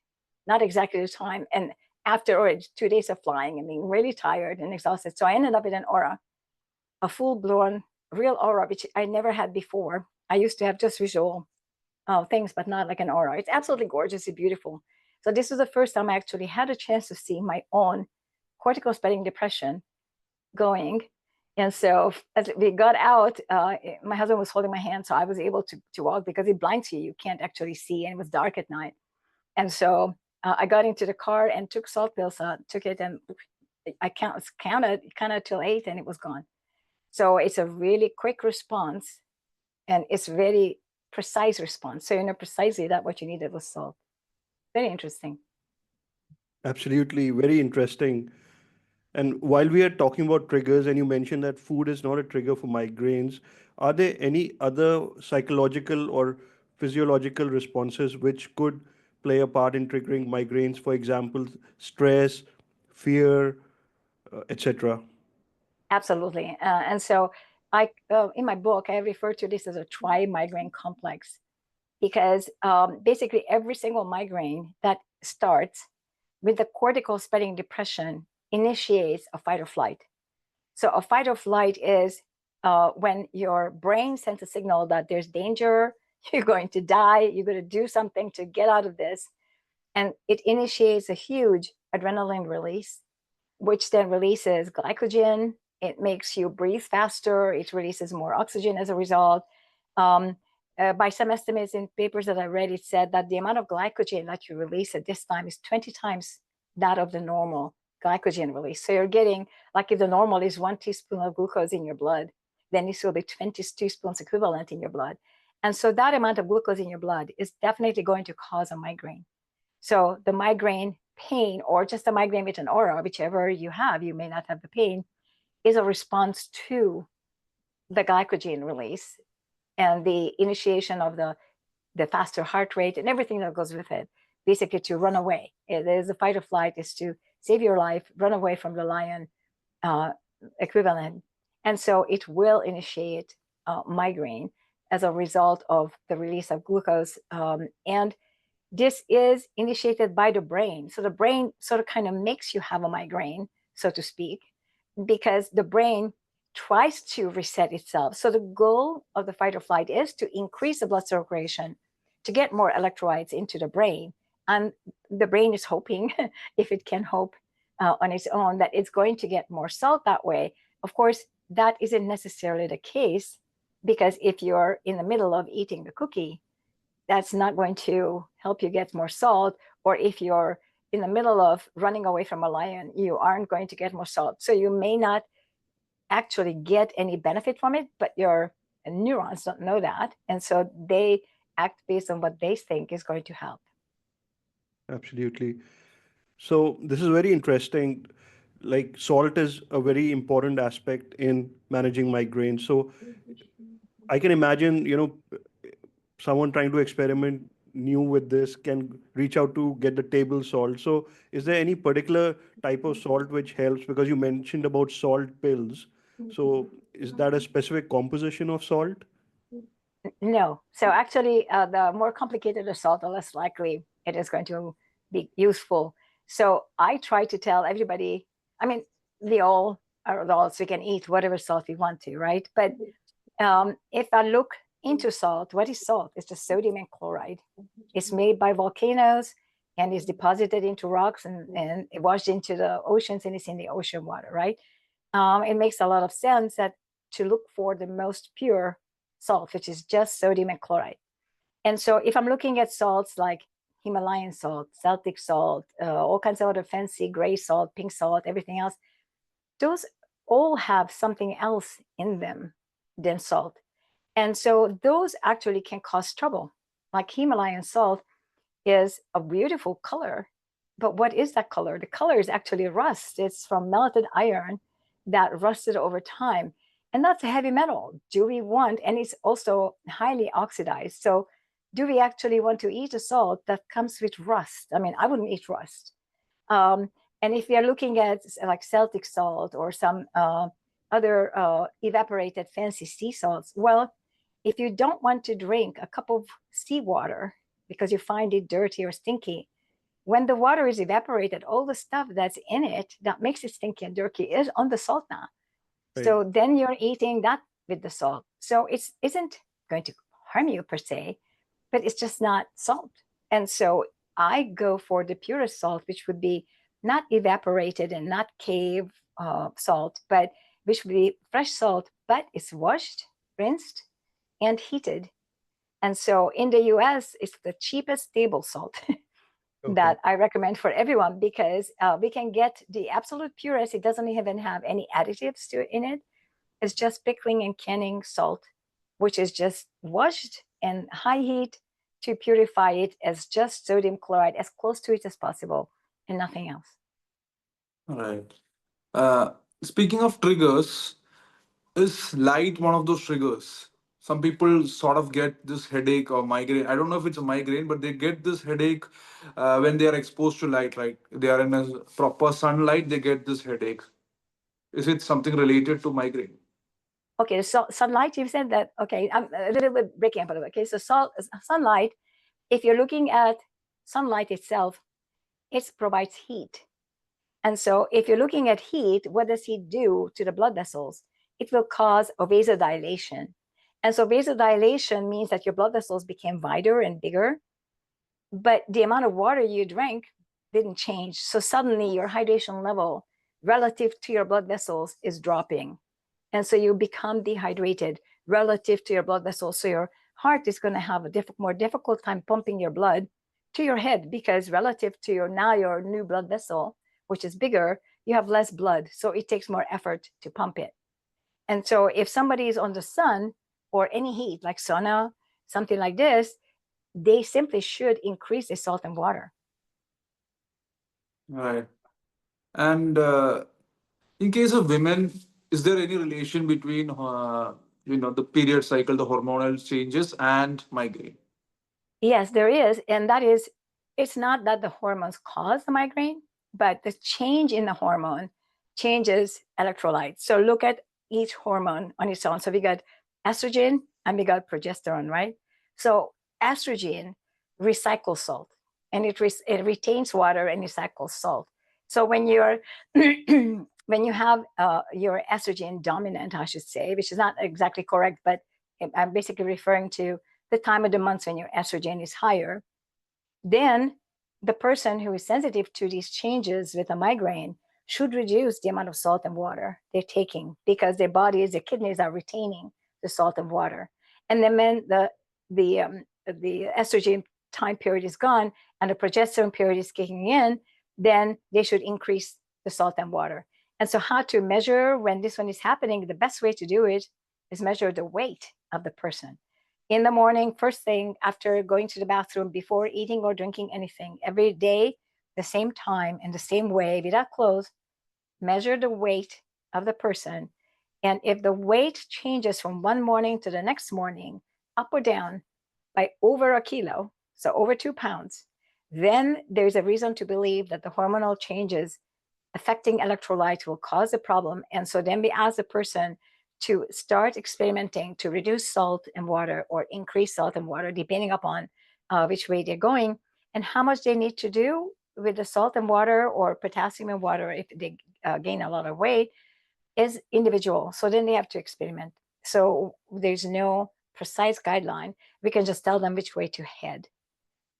not exactly the time. And after 2 days of flying and being really tired and exhausted. So I ended up in an aura, a full-blown real aura, which I never had before. I used to have just visual things, but not like an aura. It's absolutely gorgeous and beautiful. So this was the first time I actually had a chance to see my own cortical spreading depression going. And so as we got out, my husband was holding my hand, so I was able to walk because it blinds you. You can't actually see, and it was dark at night. And so I got into the car and took salt pills, took it, and I counted till 8, and it was gone. So it's a really quick response, and it's very precise response. So you know precisely that what you needed was salt. Very interesting. Absolutely, very interesting. And while we are talking about triggers, and you mentioned that food is not a trigger for migraines, are there any other psychological or physiological responses which could play a part in triggering migraines? For example, stress, fear, etc. Absolutely. And so in my book, I refer to this as a tri-migraine complex because basically every single migraine that starts with the cortical spreading depression initiates a fight or flight. So a fight or flight is when your brain sends a signal that there's danger, you're going to die, you're going to do something to get out of this. And it initiates a huge adrenaline release, which then releases glycogen. It makes you breathe faster. It releases more oxygen as a result. Um, by some estimates in papers that I read, it said that the amount of glycogen that you release at this time is 20 times that of the normal glycogen release. So you're getting, like if the normal is 1 teaspoon of glucose in your blood, then this will be 20 teaspoons equivalent in your blood. And so that amount of glucose in your blood is definitely going to cause a migraine. So the migraine pain, or just a migraine with an aura, whichever you have, you may not have the pain, is a response to the glycogen release and the initiation of the faster heart rate and everything that goes with it, basically to run away. It is a fight or flight, is to save your life, run away from the lion uh, equivalent. And so it will initiate migraine as a result of the release of glucose. And this is initiated by the brain. So the brain sort of kind of makes you have a migraine, so to speak, because the brain tries to reset itself. So the goal of the fight or flight is to increase the blood circulation, to get more electrolytes into the brain. And the brain is hoping, if it can hope on its own, that it's going to get more salt that way. Of course, that isn't necessarily the case, because if you're in the middle of eating the cookie, that's not going to help you get more salt. Or if you're in the middle of running away from a lion, you aren't going to get more salt. So you may not actually get any benefit from it, but your neurons don't know that. And so they act based on what they think is going to help. Absolutely. So this is very interesting. Like salt is a very important aspect in managing migraine. So I can imagine, someone trying to experiment new with this can reach out to get the table salt. So is there any particular type of salt which helps? Because you mentioned about salt pills. So is that a specific composition of salt? No. So actually, the more complicated the salt, the less likely it is going to be useful. So I try to tell everybody, I mean, we all are adults, we can eat whatever salt we want to, right? But if I look into salt, what is salt? It's just sodium and chloride. It's made by volcanoes and is deposited into rocks and washed into the oceans, and it's in the ocean water, right? It makes a lot of sense that to look for the most pure salt, which is just sodium and chloride. And so if I'm looking at salts like Himalayan salt, Celtic salt, all kinds of other fancy gray salt, pink salt, everything else, those all have something else in them than salt. And so those actually can cause trouble. Like Himalayan salt is a beautiful color, but what is that color? The color is actually rust. It's from melted iron that rusted over time. And that's a heavy metal. Do we want, and it's also highly oxidized. So do we actually want to eat a salt that comes with rust? I mean, I wouldn't eat rust. Um, and if we are looking at like Celtic salt or some other evaporated fancy sea salts, well, if you don't want to drink a cup of seawater because you find it dirty or stinky, when the water is evaporated, all the stuff that's in it that makes it stinky and dirty is on the salt now. Right. So then you're eating that with the salt. So it isn't going to harm you per se, but it's just not salt. And so I go for the purest salt, which would be not evaporated and not cave salt, but which would be fresh salt, but it's washed, rinsed, and heated. And so in the US, it's the cheapest table salt Okay. that I recommend for everyone, because we can get the absolute purest. It doesn't even have any additives in it. It's just pickling and canning salt, which is just washed in high heat to purify it as just sodium chloride, as close to it as possible. and nothing else. All right. Speaking of triggers, is light one of those triggers? Some people sort of get this headache or migraine. I don't know if it's a migraine, but they get this headache when they are exposed to light. Like they are in a proper sunlight, they get this headache. Is it something related to migraine? Okay, so sunlight, you said that. Okay, I'm a little bit breaking up a little bit. Okay, so sunlight, if you're looking at sunlight itself, it provides heat. And so if you're looking at heat, what does heat do to the blood vessels? It will cause a vasodilation. And so vasodilation means that your blood vessels became wider and bigger, but the amount of water you drank didn't change. So suddenly your hydration level relative to your blood vessels is dropping. And so you become dehydrated relative to your blood vessels. So your heart is going to have a more difficult time pumping your blood to your head, because relative to your new blood vessel, which is bigger, you have less blood. So it takes more effort to pump it. And so if somebody is on the sun or any heat, like sauna, something like this, they simply should increase the salt and water. Right. And in case of women, is there any relation between the period cycle, the hormonal changes, and migraine? Yes, there is. And that is, it's not that the hormones cause the migraine, but the change in the hormone changes electrolytes. So look at each hormone on its own. So we got estrogen and we got progesterone, right? So estrogen recycles salt, and it retains water and recycles salt. So when you're when you have your estrogen dominant, I should say, which is not exactly correct, but I'm basically referring to the time of the month when your estrogen is higher, then the person who is sensitive to these changes with a migraine should reduce the amount of salt and water they're taking, because their bodies, their kidneys are retaining the salt and water. And then when the estrogen time period is gone and the progesterone period is kicking in, then they should increase the salt and water. And so how to measure when this one is happening, the best way to do it is measure the weight of the person. In the morning, first thing after going to the bathroom, before eating or drinking anything, every day, the same time, in the same way, without clothes, measure the weight of the person. And if the weight changes from one morning to the next morning, up or down by over a kilo, so over 2 pounds, then there's a reason to believe that the hormonal changes affecting electrolytes will cause a problem. And so then we ask the person to start experimenting to reduce salt and water or increase salt and water, depending upon which way they're going and how much they need to do with the salt and water or potassium and water if they gain a lot of weight is individual. So then they have to experiment. So there's no precise guideline. We can just tell them which way to head.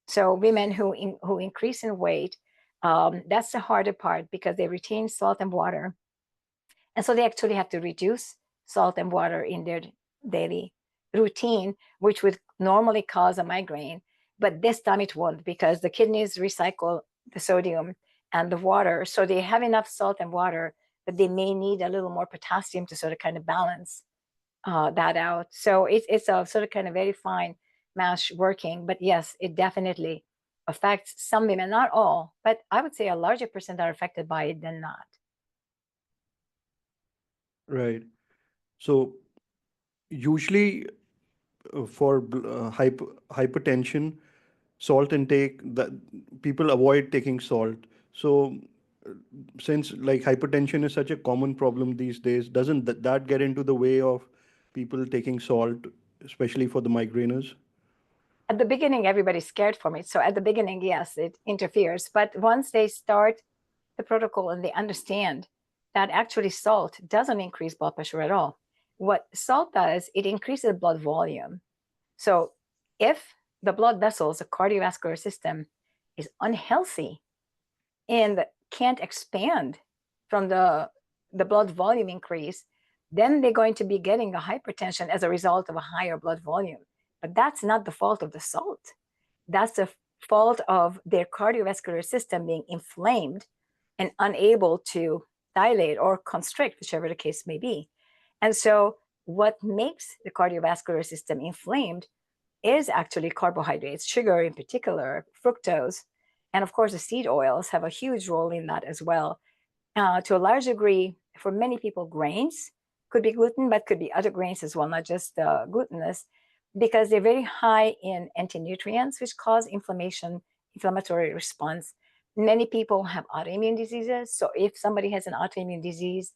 So women who increase in weight, that's the harder part, because they retain salt and water. And so they actually have to reduce salt and water in their daily routine, which would normally cause a migraine. But this time it won't, because the kidneys recycle the sodium and the water. So they have enough salt and water, but they may need a little more potassium to sort of kind of balance that out. So it's a sort of kind of very fine mash working. But yes, it definitely affects some women, not all, but I would say a larger percent are affected by it than not. Right. So usually for hypertension, salt intake, that people avoid taking salt. So since like hypertension is such a common problem these days, doesn't that get into the way of people taking salt, especially for the migraineurs? At the beginning, everybody's scared from it. So at the beginning, yes, it interferes. But once they start the protocol and they understand that actually salt doesn't increase blood pressure at all. What salt does, it increases blood volume. So if the blood vessels, the cardiovascular system is unhealthy and can't expand from the blood volume increase, then they're going to be getting a hypertension as a result of a higher blood volume. But that's not the fault of the salt. That's the fault of their cardiovascular system being inflamed and unable to dilate or constrict, whichever the case may be. And so what makes the cardiovascular system inflamed is actually carbohydrates, sugar in particular, fructose. And of course, the seed oils have a huge role in that as well. To a large degree, for many people, grains could be gluten, but could be other grains as well, not just glutinous, because they're very high in anti-nutrients, which cause inflammatory response. Many people have autoimmune diseases. So if somebody has an autoimmune disease,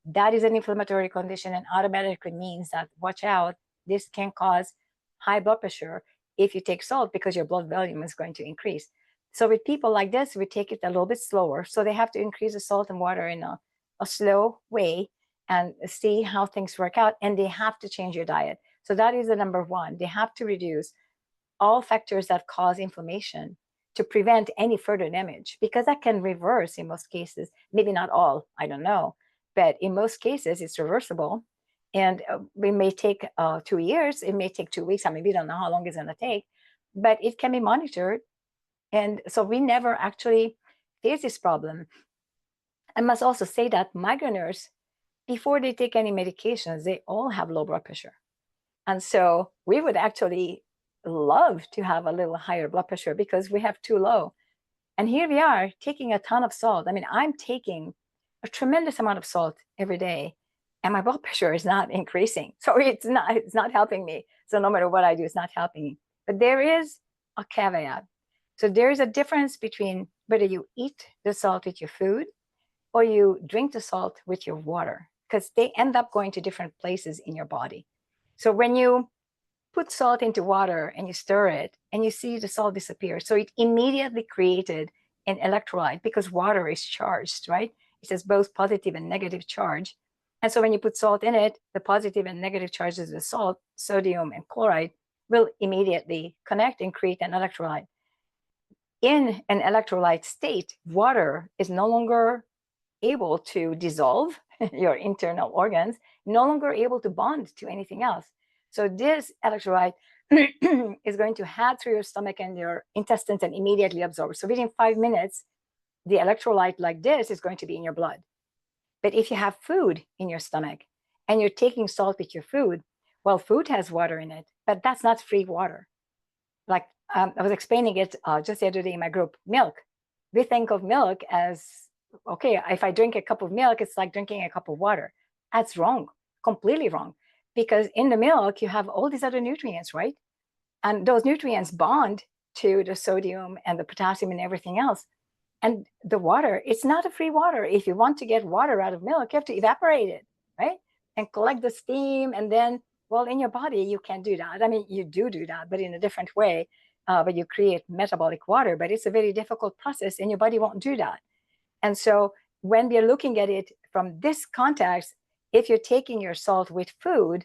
that is an inflammatory condition and automatically means that watch out, this can cause high blood pressure if you take salt because your blood volume is going to increase. So with people like this, we take it a little bit slower. So they have to increase the salt and water in a slow way and see how things work out. And they have to change your diet. So that is the number one. They have to reduce all factors that cause inflammation to prevent any further damage, because that can reverse in most cases. Maybe not all, I don't know. But in most cases, it's reversible. And it may take 2 years. It may take 2 weeks. I mean, we don't know how long it's going to take, but it can be monitored. And so we never actually face this problem. I must also say that migraineurs, before they take any medications, they all have low blood pressure. And so we would actually love to have a little higher blood pressure because we have too low. And here we are taking a ton of salt. I mean, I'm taking a tremendous amount of salt every day, and my blood pressure is not increasing. So it's not helping me. So no matter what I do, it's not helping me. But there is a caveat. So there is a difference between whether you eat the salt with your food or you drink the salt with your water, because they end up going to different places in your body. So when you put salt into water and you stir it and you see the salt disappear, so it immediately created an electrolyte because water is charged, right? It says both positive and negative charge. And so when you put salt in it, the positive and negative charges of the salt, sodium and chloride, will immediately connect and create an electrolyte. In an electrolyte state, water is no longer able to dissolve your internal organs, no longer able to bond to anything else. So this electrolyte is going to head through your stomach and your intestines and immediately absorb. So within 5 minutes, the electrolyte like this is going to be in your blood. But if you have food in your stomach and you're taking salt with your food, well, food has water in it, but that's not free water. Like I was explaining it just the other day in my group, milk. We think of milk as, okay, if I drink a cup of milk, it's like drinking a cup of water. That's wrong, completely wrong. Because in the milk, you have all these other nutrients, right? And those nutrients bond to the sodium and the potassium and everything else. And the water, it's not a free water. If you want to get water out of milk, you have to evaporate it, right? And collect the steam. And then, well, in your body, you can't do that. I mean, you do that, but in a different way. But you create metabolic water, but it's a very difficult process and your body won't do that. And so when we're looking at it from this context, if you're taking your salt with food,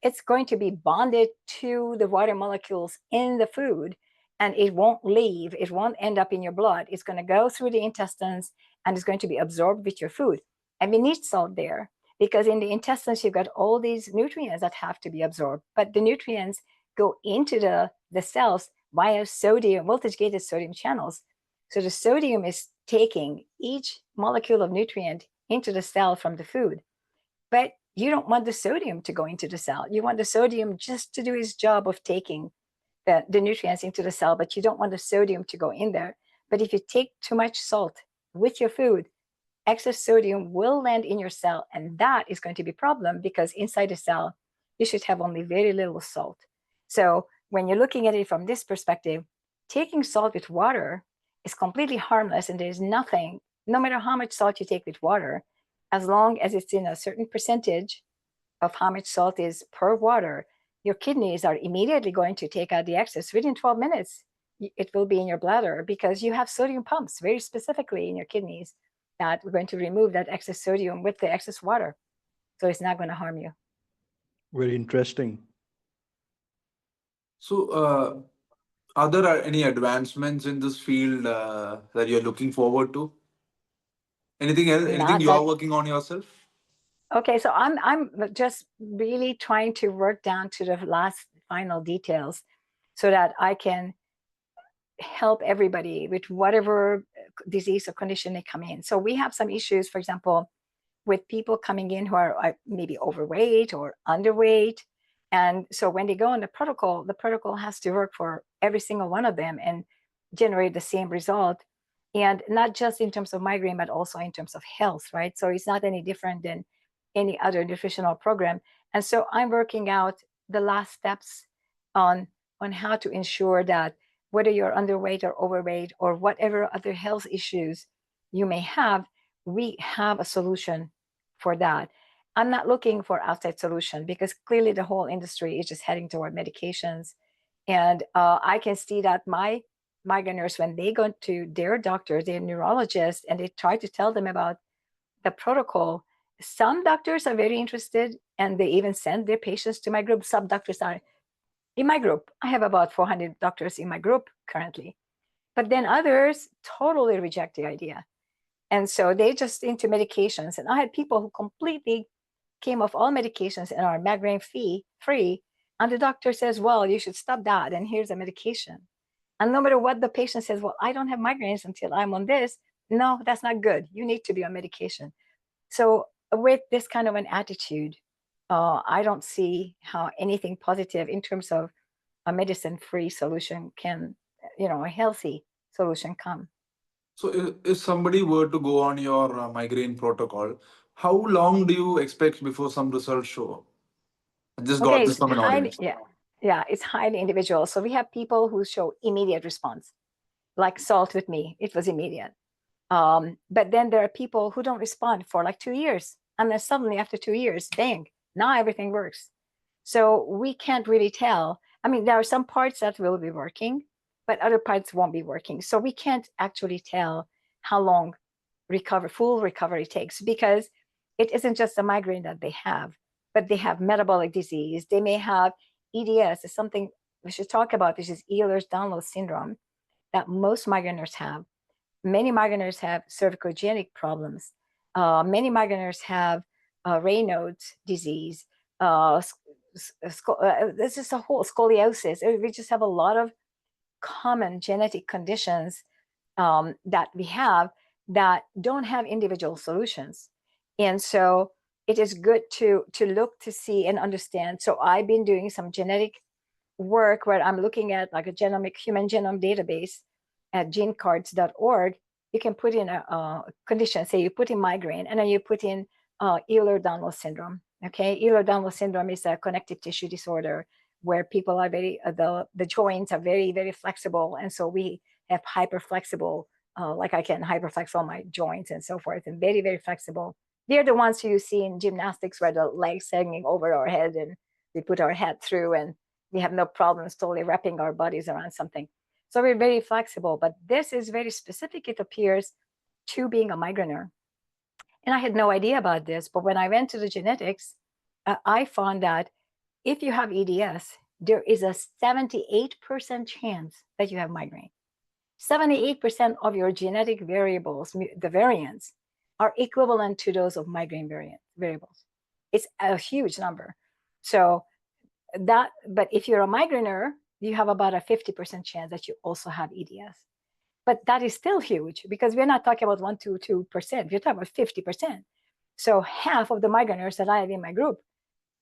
it's going to be bonded to the water molecules in the food, and it won't leave. It won't end up in your blood. It's going to go through the intestines and it's going to be absorbed with your food. And we need salt there because in the intestines, you've got all these nutrients that have to be absorbed, but the nutrients go into the cells via sodium, voltage-gated sodium channels. So the sodium is taking each molecule of nutrient into the cell from the food. But you don't want the sodium to go into the cell. You want the sodium just to do its job of taking the nutrients into the cell, but you don't want the sodium to go in there. But if you take too much salt with your food, excess sodium will land in your cell, and that is going to be a problem because inside the cell, you should have only very little salt. So when you're looking at it from this perspective, taking salt with water is completely harmless, and there's nothing, no matter how much salt you take with water, as long as it's in a certain percentage of how much salt is per water, your kidneys are immediately going to take out the excess. Within 12 minutes, it will be in your bladder because you have sodium pumps very specifically in your kidneys that we're going to remove that excess sodium with the excess water. So it's not going to harm you. Very interesting. So, are there any advancements in this field that you're looking forward to? Anything else? Anything Not you are that. working on yourself? Okay, so I'm just really trying to work down to the last final details so that I can help everybody with whatever disease or condition they come in. So we have some issues, for example, with people coming in who are maybe overweight or underweight. And so when they go on the protocol has to work for every single one of them. And generate the same result. And not just in terms of migraine, but also in terms of health, right? So it's not any different than any other nutritional program. And so I'm working out the last steps on how to ensure that whether you're underweight or overweight or whatever other health issues you may have, we have a solution for that. I'm not looking for outside solution because clearly the whole industry is just heading toward medications. And I can see that my migraineurs, when they go to their doctor, their neurologist, and they try to tell them about the protocol, some doctors are very interested and they even send their patients to my group. Some doctors are in my group. I have about 400 doctors in my group currently. But then others totally reject the idea. And so they just into medications. And I had people who completely came off all medications and are migraine free. And the doctor says, well, you should stop that. And here's a medication. And no matter what the patient says, well, I don't have migraines until I'm on this. No, that's not good. You need to be on medication. So with this kind of an attitude, I don't see how anything positive in terms of a medicine-free solution can, a healthy solution come. So if somebody were to go on your migraine protocol, how long do you expect before some results show up? I just got Okay, this it's from an highly, audience. yeah, it's highly individual. So we have people who show immediate response, like salt with me, it was immediate. But then there are people who don't respond for like 2 years. And then suddenly after 2 years, bang, now everything works. So we can't really tell. I mean, there are some parts that will be working, but other parts won't be working. So we can't actually tell how long full recovery takes because it isn't just a migraine that they have, but they have metabolic disease. They may have EDS, is something we should talk about, which is Ehlers-Danlos syndrome that most migraineurs have. Many migraineurs have cervicogenic problems. Many migraineurs have Raynaud's disease. This is a whole scoliosis. We just have a lot of common genetic conditions that we have that don't have individual solutions. And so it is good to look to see and understand. So I've been doing some genetic work where I'm looking at like a human genome database at genecards.org. You can put in a condition, say you put in migraine, and then you put in Ehlers-Danlos syndrome. Okay, Ehlers-Danlos syndrome is a connective tissue disorder where people are the joints are very, very flexible, and so we have hyper flexible, like I can hyperflex all my joints and so forth, and very, very flexible. They're the ones you see in gymnastics where the legs hanging over our head and we put our head through and we have no problems totally wrapping our bodies around something. So we're very flexible, but this is very specific, it appears, to being a migraineur. And I had no idea about this, but when I went to the genetics, I found that if you have EDS, there is a 78% chance that you have migraine. 78% of your genetic variables, the variants, are equivalent to those of migraine variables. It's a huge number. So but if you're a migraineur, you have about a 50% chance that you also have EDS. But that is still huge because we're not talking about 1 to 2%. We're talking about 50%. So half of the migraineurs that I have in my group,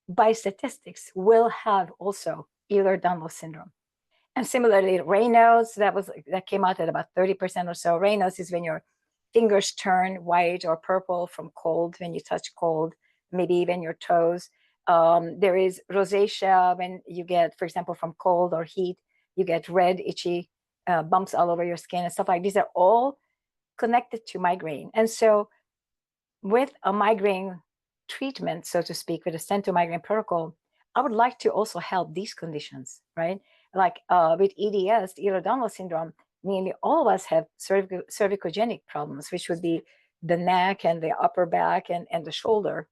by statistics, will have also Ehlers-Danlos syndrome. And similarly, Raynaud's, that came out at about 30% or so. Raynaud's is when your fingers turn white or purple from cold, when you touch cold, maybe even your toes. There is rosacea when you get, for example, from cold or heat, you get red, itchy bumps all over your skin and stuff like these are all connected to migraine. And so with a migraine treatment, so to speak, with a Stanton Migraine Protocol, I would like to also help these conditions, right? Like with EDS, Ehlers-Danlos syndrome, nearly all of us have cervicogenic problems, which would be the neck and the upper back and the shoulder.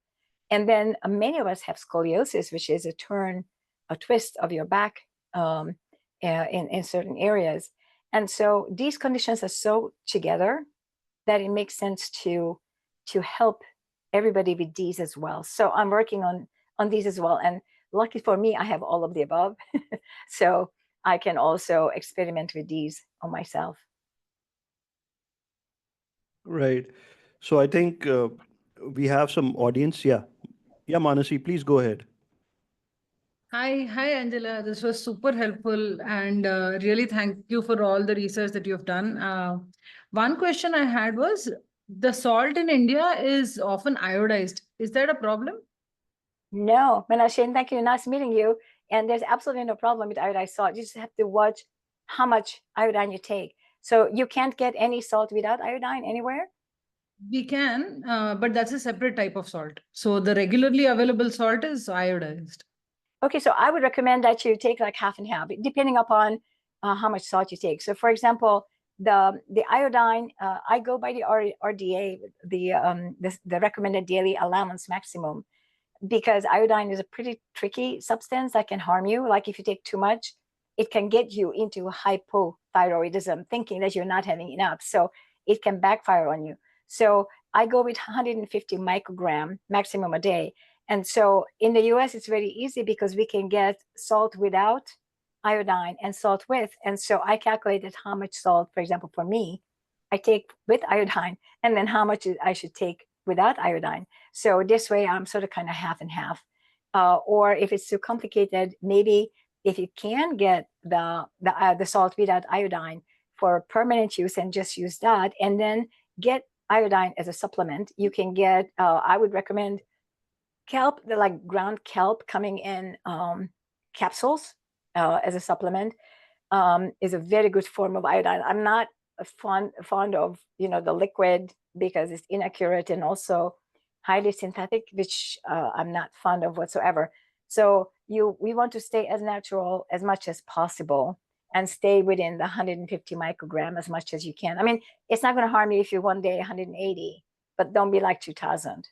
And then many of us have scoliosis, which is a twist of your back in certain areas. And so these conditions are so together that it makes sense to help everybody with these as well. So I'm working on these as well. And lucky for me, I have all of the above. So I can also experiment with these on myself. Right. So I think we have some audience. Yeah. Yeah, Manasi, please go ahead. Hi, Angela. This was super helpful, and really thank you for all the research that you've done. One question I had was the salt in India is often iodized. Is that a problem? No, Menashin, thank you. Nice meeting you. And there's absolutely no problem with iodized salt. You just have to watch how much iodine you take. So you can't get any salt without iodine anywhere? We can, but that's a separate type of salt. So the regularly available salt is iodized. Okay, so I would recommend that you take like half and half, depending upon how much salt you take. So for example, the iodine, I go by the RDA, the recommended daily allowance maximum, because iodine is a pretty tricky substance that can harm you. Like if you take too much, it can get you into hypothyroidism, thinking that you're not having enough. So it can backfire on you. So I go with 150 microgram maximum a day. And so in the US, it's very easy because we can get salt without iodine and salt with. And so I calculated how much salt, for example, for me, I take with iodine, and then how much I should take without iodine. So this way, I'm sort of kind of half and half. Or if it's too complicated, maybe if you can get the salt without iodine for permanent use and just use that, and then get iodine as a supplement, you can get. I would recommend kelp, the like ground kelp coming in capsules as a supplement. Is a very good form of iodine. I'm not fond of the liquid because it's inaccurate and also highly synthetic, which I'm not fond of whatsoever. So we want to stay as natural as much as possible and stay within the 150 microgram as much as you can. I mean, it's not going to harm you if you one day 180, but don't be like 2000.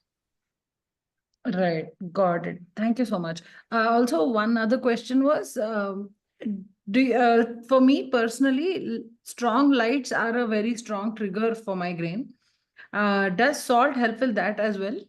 Right, got it. Thank you so much. Also, one other question was, for me personally, strong lights are a very strong trigger for migraine. Does salt help with that as well?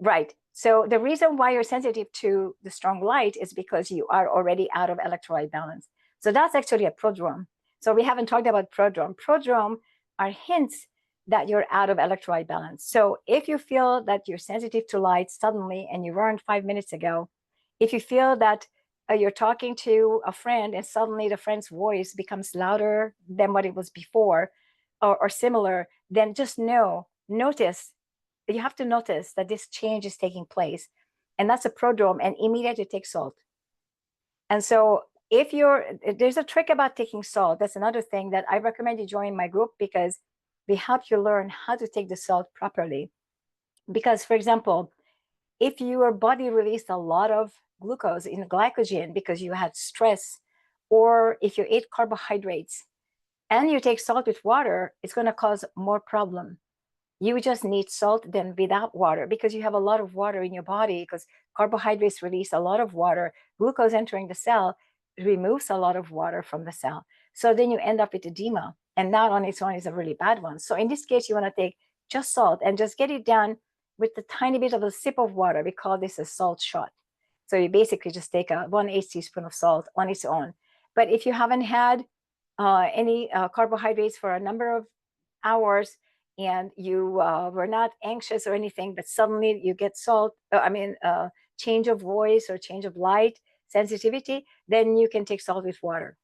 Right. So the reason why you're sensitive to the strong light is because you are already out of electrolyte balance. So that's actually a prodrome. So we haven't talked about prodrome. Prodrome are hints that you're out of electrolyte balance. So if you feel that you're sensitive to light suddenly and you weren't 5 minutes ago, if you feel that you're talking to a friend and suddenly the friend's voice becomes louder than what it was before, or similar, then just notice. You have to notice that this change is taking place, and that's a prodrome, and immediately take salt. And so there's a trick about taking salt. That's another thing that I recommend you join my group, because we help you learn how to take the salt properly. Because, for example, if your body released a lot of glucose in glycogen because you had stress, or if you ate carbohydrates and you take salt with water, it's going to cause more problem. You just need salt then without water, because you have a lot of water in your body, because carbohydrates release a lot of water. Glucose entering the cell removes a lot of water from the cell. So then you end up with edema, and that on its own is a really bad one. So in this case, you want to take just salt and just get it done with the tiny bit of a sip of water. We call this a salt shot. So you basically just take a 1/8 teaspoon of salt on its own. But if you haven't had any carbohydrates for a number of hours, and you were not anxious or anything, but suddenly you get change of voice or change of light sensitivity, then you can take salt with water.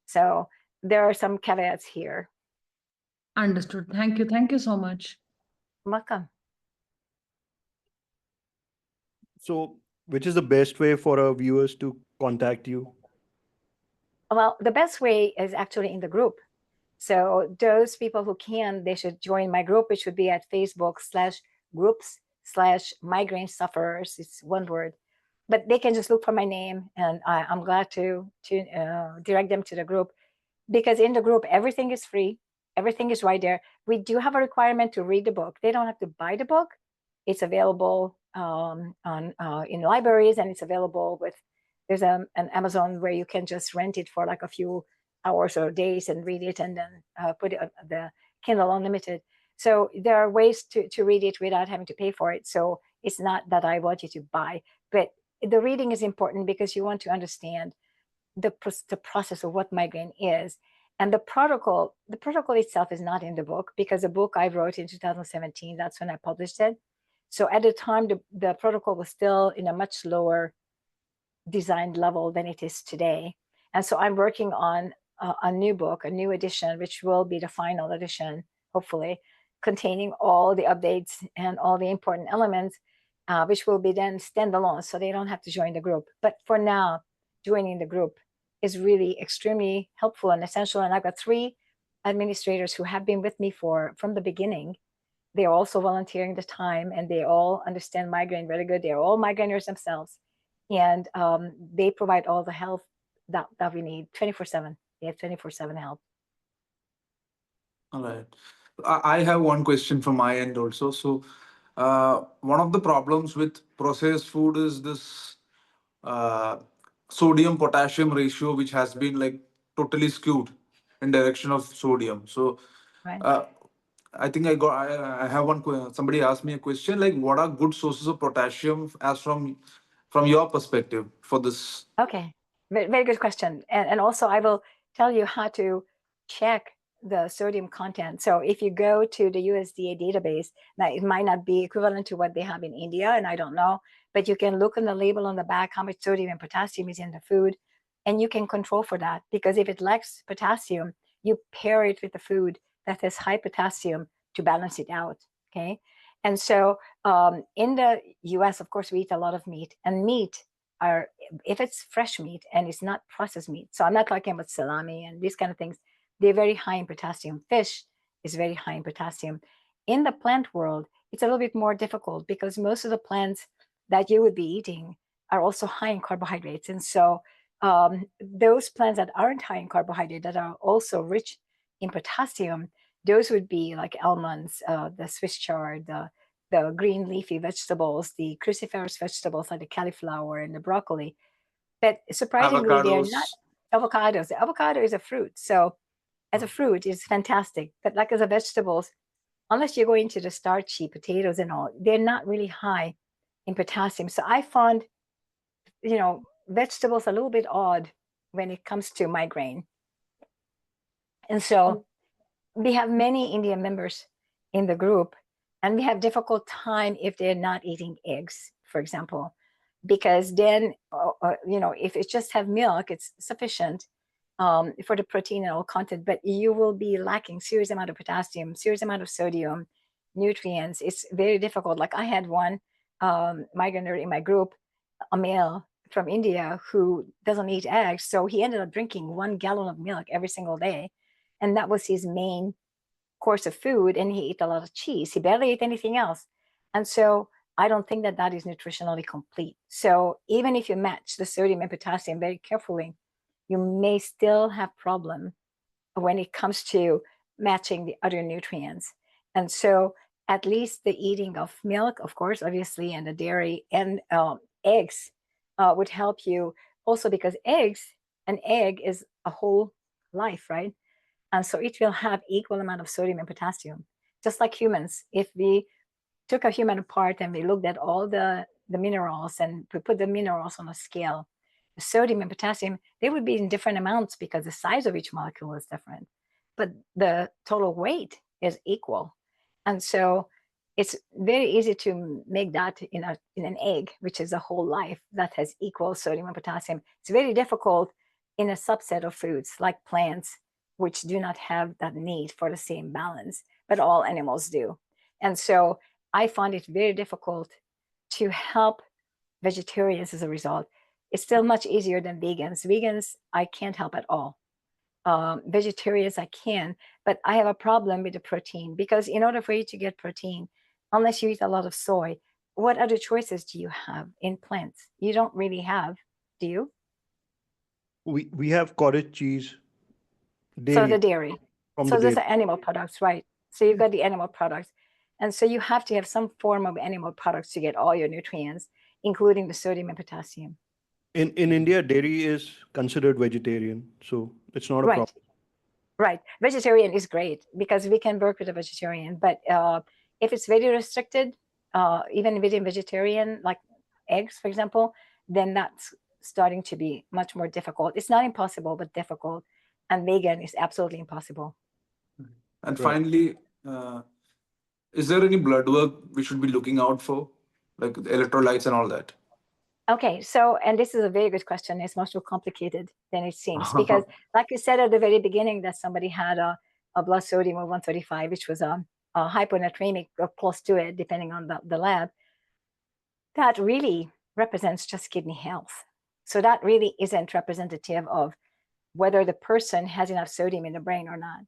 So there are some caveats here. Understood. Thank you. Thank you so much. Welcome. So, which is the best way for our viewers to contact you? Well, the best way is actually in the group. So those people who can, they should join my group. It should be at Facebook/groups/migraine sufferers. It's one word, but they can just look for my name, and I'm glad to direct them to the group, because in the group, everything is free. Everything is right there. We do have a requirement to read the book. They don't have to buy the book. It's available in libraries, and it's available there's an Amazon where you can just rent it for like a few hours or days and read it, and then put it on the Kindle Unlimited. So there are ways to read it without having to pay for it. So it's not that I want you to buy, but the reading is important because you want to understand the process of what migraine is. And the protocol itself is not in the book, because the book I wrote in 2017, that's when I published it. So at the time, the protocol was still in a much lower designed level than it is today. And so I'm working on a new book, a new edition, which will be the final edition, hopefully, containing all the updates and all the important elements, which will be then standalone, so they don't have to join the group. But for now, joining the group is really extremely helpful and essential. And I've got 3 administrators who have been with me from the beginning. They're also volunteering the time, and they all understand migraine very good. They're all migraineurs themselves, and they provide all the help that we need 24/7. They have 24/7 help. All right. I have one question from my end also. So, one of the problems with processed food is this uh, sodium potassium ratio, which has been like totally skewed in direction of sodium. So, Right. uh, I think I have somebody asked me a question like, what are good sources of potassium as from your perspective for this? Okay, very good question. And also, I will tell you how to check the sodium content. So if you go to the USDA database, now it might not be equivalent to what they have in India, and I don't know, but you can look on the label on the back how much sodium and potassium is in the food, and you can control for that, because if it lacks potassium, you pair it with the food that has high potassium to balance it out. Okay, and so in the US, of course, we eat a lot of meat, and meat are, if it's fresh meat and it's not processed meat, so I'm not talking about salami and these kind of things, they're very high in potassium. Fish is very high in potassium. In the plant world, it's a little bit more difficult, because most of the plants that you would be eating are also high in carbohydrates. And so those plants that aren't high in carbohydrate, that are also rich in potassium, those would be like almonds, the Swiss chard, the green leafy vegetables, the cruciferous vegetables like the cauliflower and the broccoli. But surprisingly, they're not Avocados. avocados. The avocado is a fruit. So as a fruit, it's fantastic. But like as a vegetables, unless you go into the starchy potatoes and all, they're not really high in potassium. So I found, vegetables a little bit odd when it comes to migraine. And so we have many Indian members in the group, and we have difficult time if they're not eating eggs, for example, because then if it just have milk, it's sufficient for the protein and all content, but you will be lacking serious amount of potassium, serious amount of sodium, nutrients. It's very difficult. Like I had one migrainer in my group, a male from India who doesn't eat eggs, so he ended up drinking 1 gallon of milk every single day, and that was his main course of food, and he ate a lot of cheese. He barely ate anything else. And so I don't think that that is nutritionally complete. So even if you match the sodium and potassium very carefully, you may still have problem when it comes to matching the other nutrients. And so at least the eating of milk, of course, obviously, and the dairy and eggs would help you also, because an egg is a whole life, right? And so it will have equal amount of sodium and potassium, just like humans. If we took a human apart and we looked at all the minerals and we put the minerals on a scale, the sodium and potassium, they would be in different amounts because the size of each molecule is different, but the total weight is equal. And so it's very easy to make that in an egg, which is a whole life that has equal sodium and potassium. It's very difficult in a subset of foods like plants, which do not have that need for the same balance, but all animals do. And so I find it very difficult to help vegetarians as a result. It's still much easier than vegans. Vegans, I can't help at all. Vegetarians, I can, but I have a problem with the protein, because in order for you to get protein, unless you eat a lot of soy, what other choices do you have in plants? You don't really have, do you? We have cottage cheese, So dairy the dairy. from the So those dairy. are animal products, right? So you've got the animal products. And so you have to have some form of animal products to get all your nutrients, including the sodium and potassium. In India, dairy is considered vegetarian, so it's not a Right, problem. right. Vegetarian is great because we can work with a vegetarian. But if it's very restricted, even within vegetarian, like eggs, for example, then that's starting to be much more difficult. It's not impossible, but difficult. And vegan is absolutely impossible. And Right. finally, is there any blood work we should be looking out for, like electrolytes and all that? Okay, so, and this is a very good question. It's much more complicated than it seems because, like you said at the very beginning, that somebody had a blood sodium of 135, which was a hyponatremic or close to it, depending on the lab. That really represents just kidney health. So that really isn't representative of whether the person has enough sodium in the brain or not.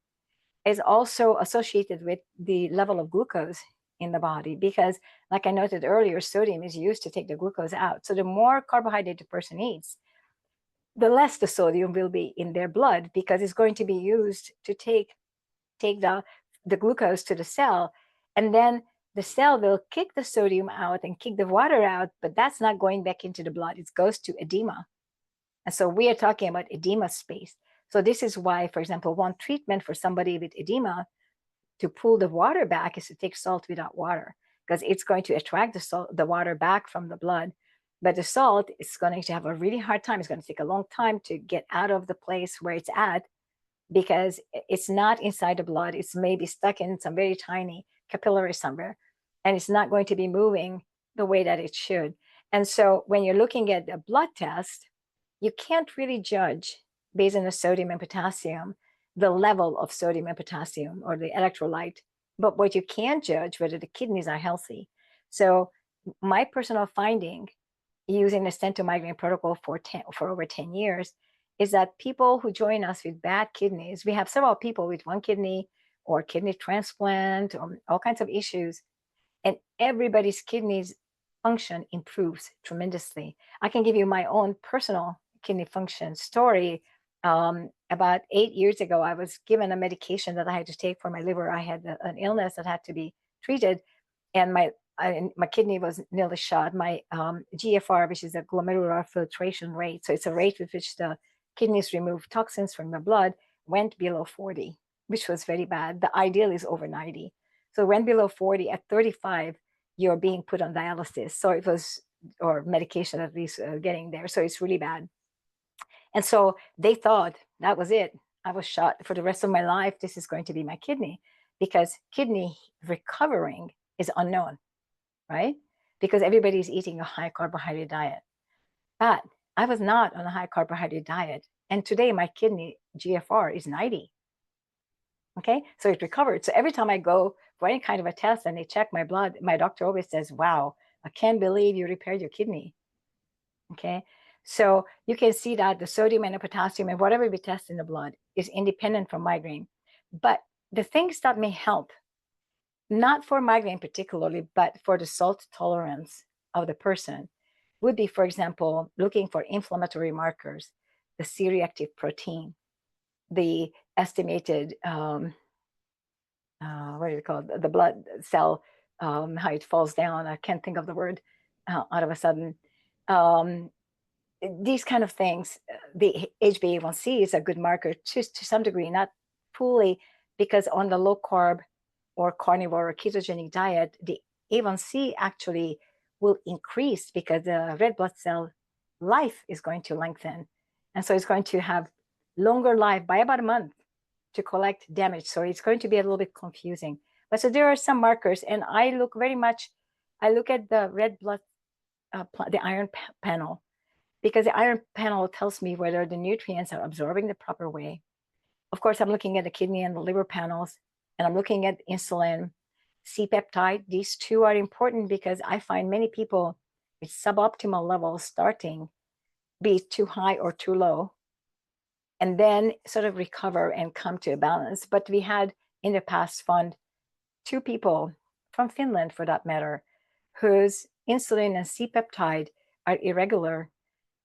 It's also associated with the level of glucose in the body because, like I noted earlier, sodium is used to take the glucose out. So the more carbohydrate the person eats, the less the sodium will be in their blood because it's going to be used to take the glucose to the cell, and then the cell will kick the sodium out and kick the water out, but that's not going back into the blood. It goes to edema. And so we are talking about edema space. So this is why, for example, one treatment for somebody with edema to pull the water back is to take salt without water, because it's going to attract the water back from the blood. But the salt is going to have a really hard time. It's going to take a long time to get out of the place where it's at, because it's not inside the blood. It's maybe stuck in some very tiny capillary somewhere, and it's not going to be moving the way that it should. And so when you're looking at a blood test, you can't really judge based on the sodium and potassium, the level of sodium and potassium or the electrolyte. But what you can judge, whether the kidneys are healthy. So my personal finding using the Stanton Migraine Protocol for over 10 years is that people who join us with bad kidneys, we have several people with one kidney or kidney transplant or all kinds of issues, and everybody's kidneys function improves tremendously. I can give you my own personal kidney function story. About 8 years ago, I was given a medication that I had to take for my liver. I had an illness that had to be treated, and my kidney was nearly shot. My GFR, which is a glomerular filtration rate, so it's a rate with which the kidneys remove toxins from the blood, went below 40, which was very bad. The ideal is over 90. So it went below 40. At 35, you're being put on dialysis. So it was, or medication at least, getting there. So it's really bad. And so they thought that was it. I was shot for the rest of my life. This is going to be my kidney, because kidney recovering is unknown, right? Because everybody's eating a high carbohydrate diet. But I was not on a high carbohydrate diet. And today my kidney GFR is 90. Okay, so it recovered. So every time I go for any kind of a test and they check my blood, my doctor always says, wow, I can't believe you repaired your kidney. Okay, so you can see that the sodium and the potassium and whatever we test in the blood is independent from migraine. But the things that may help, not for migraine particularly, but for the salt tolerance of the person, would be, for example, looking for inflammatory markers, the C-reactive protein, the estimated, what do you call it? The blood cell, how it falls down. I can't think of the word out of a sudden. These kind of things, the HbA1c is a good marker to some degree, not fully, because on the low carb or carnivore or ketogenic diet, the A1C actually will increase because the red blood cell life is going to lengthen. And so it's going to have longer life by about a month to collect damage. So it's going to be a little bit confusing. But so there are some markers, and I look at the red blood, the iron panel, because the iron panel tells me whether the nutrients are absorbing the proper way. Of course, I'm looking at the kidney and the liver panels, and I'm looking at insulin, C-peptide. These two are important because I find many people with suboptimal levels starting be too high or too low, and then sort of recover and come to a balance. But we had in the past found 2 people from Finland, for that matter, whose insulin and C-peptide are irregular,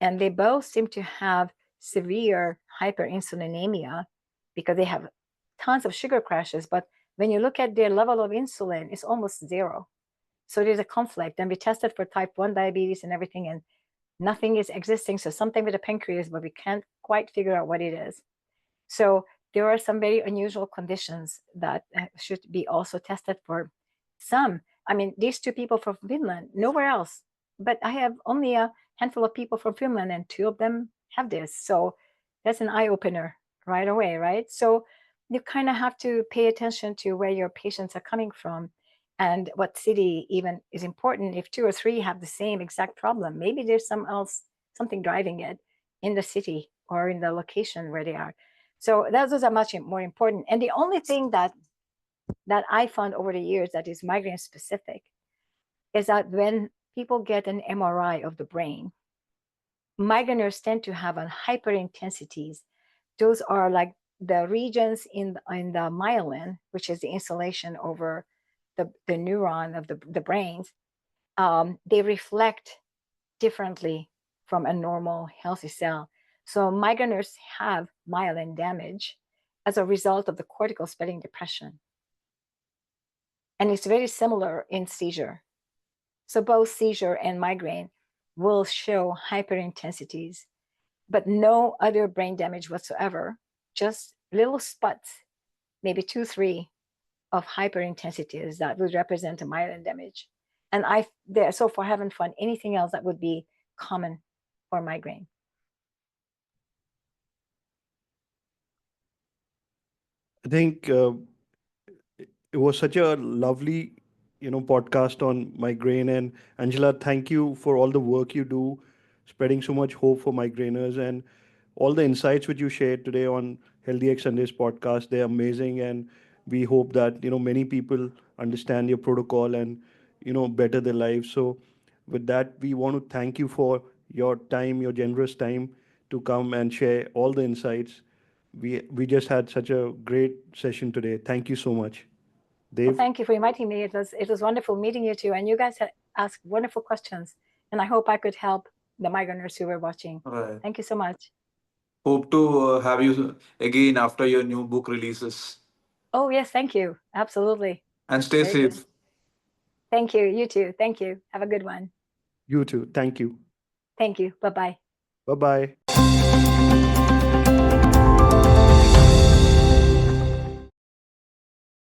and they both seem to have severe hyperinsulinemia because they have tons of sugar crashes. But when you look at their level of insulin, it's almost 0. So there's a conflict. And we tested for type 1 diabetes and everything, and nothing is existing. So something with the pancreas, but we can't quite figure out what it is. So there are some very unusual conditions that should be also tested for some. I mean, these 2 people from Finland, nowhere else. But I have only a handful of people from Finland, and 2 of them have this. So that's an eye-opener right away, right? So you kind of have to pay attention to where your patients are coming from. and what city even is important. If 2 or 3 have the same exact problem, maybe there's something driving it in the city or in the location where they are. So those are much more important. And the only thing that I found over the years that is migraine specific is that when people get an MRI of the brain, migraineurs tend to have a hyperintensities. Those are like the regions in the myelin, which is the insulation over the neuron of the brains. They reflect differently from a normal healthy cell. So migraineurs have myelin damage as a result of the cortical spreading depression. And it's very similar in seizure. So both seizure and migraine will show hyperintensities, but no other brain damage whatsoever, just little spots, maybe 2, 3 of hyperintensities that would represent a myelin damage. And I so far haven't found anything else that would be common for migraine. I think it was such a lovely, podcast on migraine. And Angela, thank you for all the work you do, spreading so much hope for migraineurs, and all the insights which you shared today on Healthy X Sundays podcast. They're amazing, and we hope that many people understand your protocol and better their lives. So, with that, we want to thank you for your time, your generous time to come and share all the insights. We just had such a great session today. Thank you so much. Well, Dave? thank you for inviting me. It was wonderful meeting you two, and you guys had asked wonderful questions, and I hope I could help the migraineurs who were watching. Right. Thank you so much. Hope to have you again after your new book releases. Oh yes, thank you. Absolutely. And stay Very good. safe. Thank you. You too. Thank you. Have a good one. You too. Thank you. Thank you. Bye-bye. Bye bye.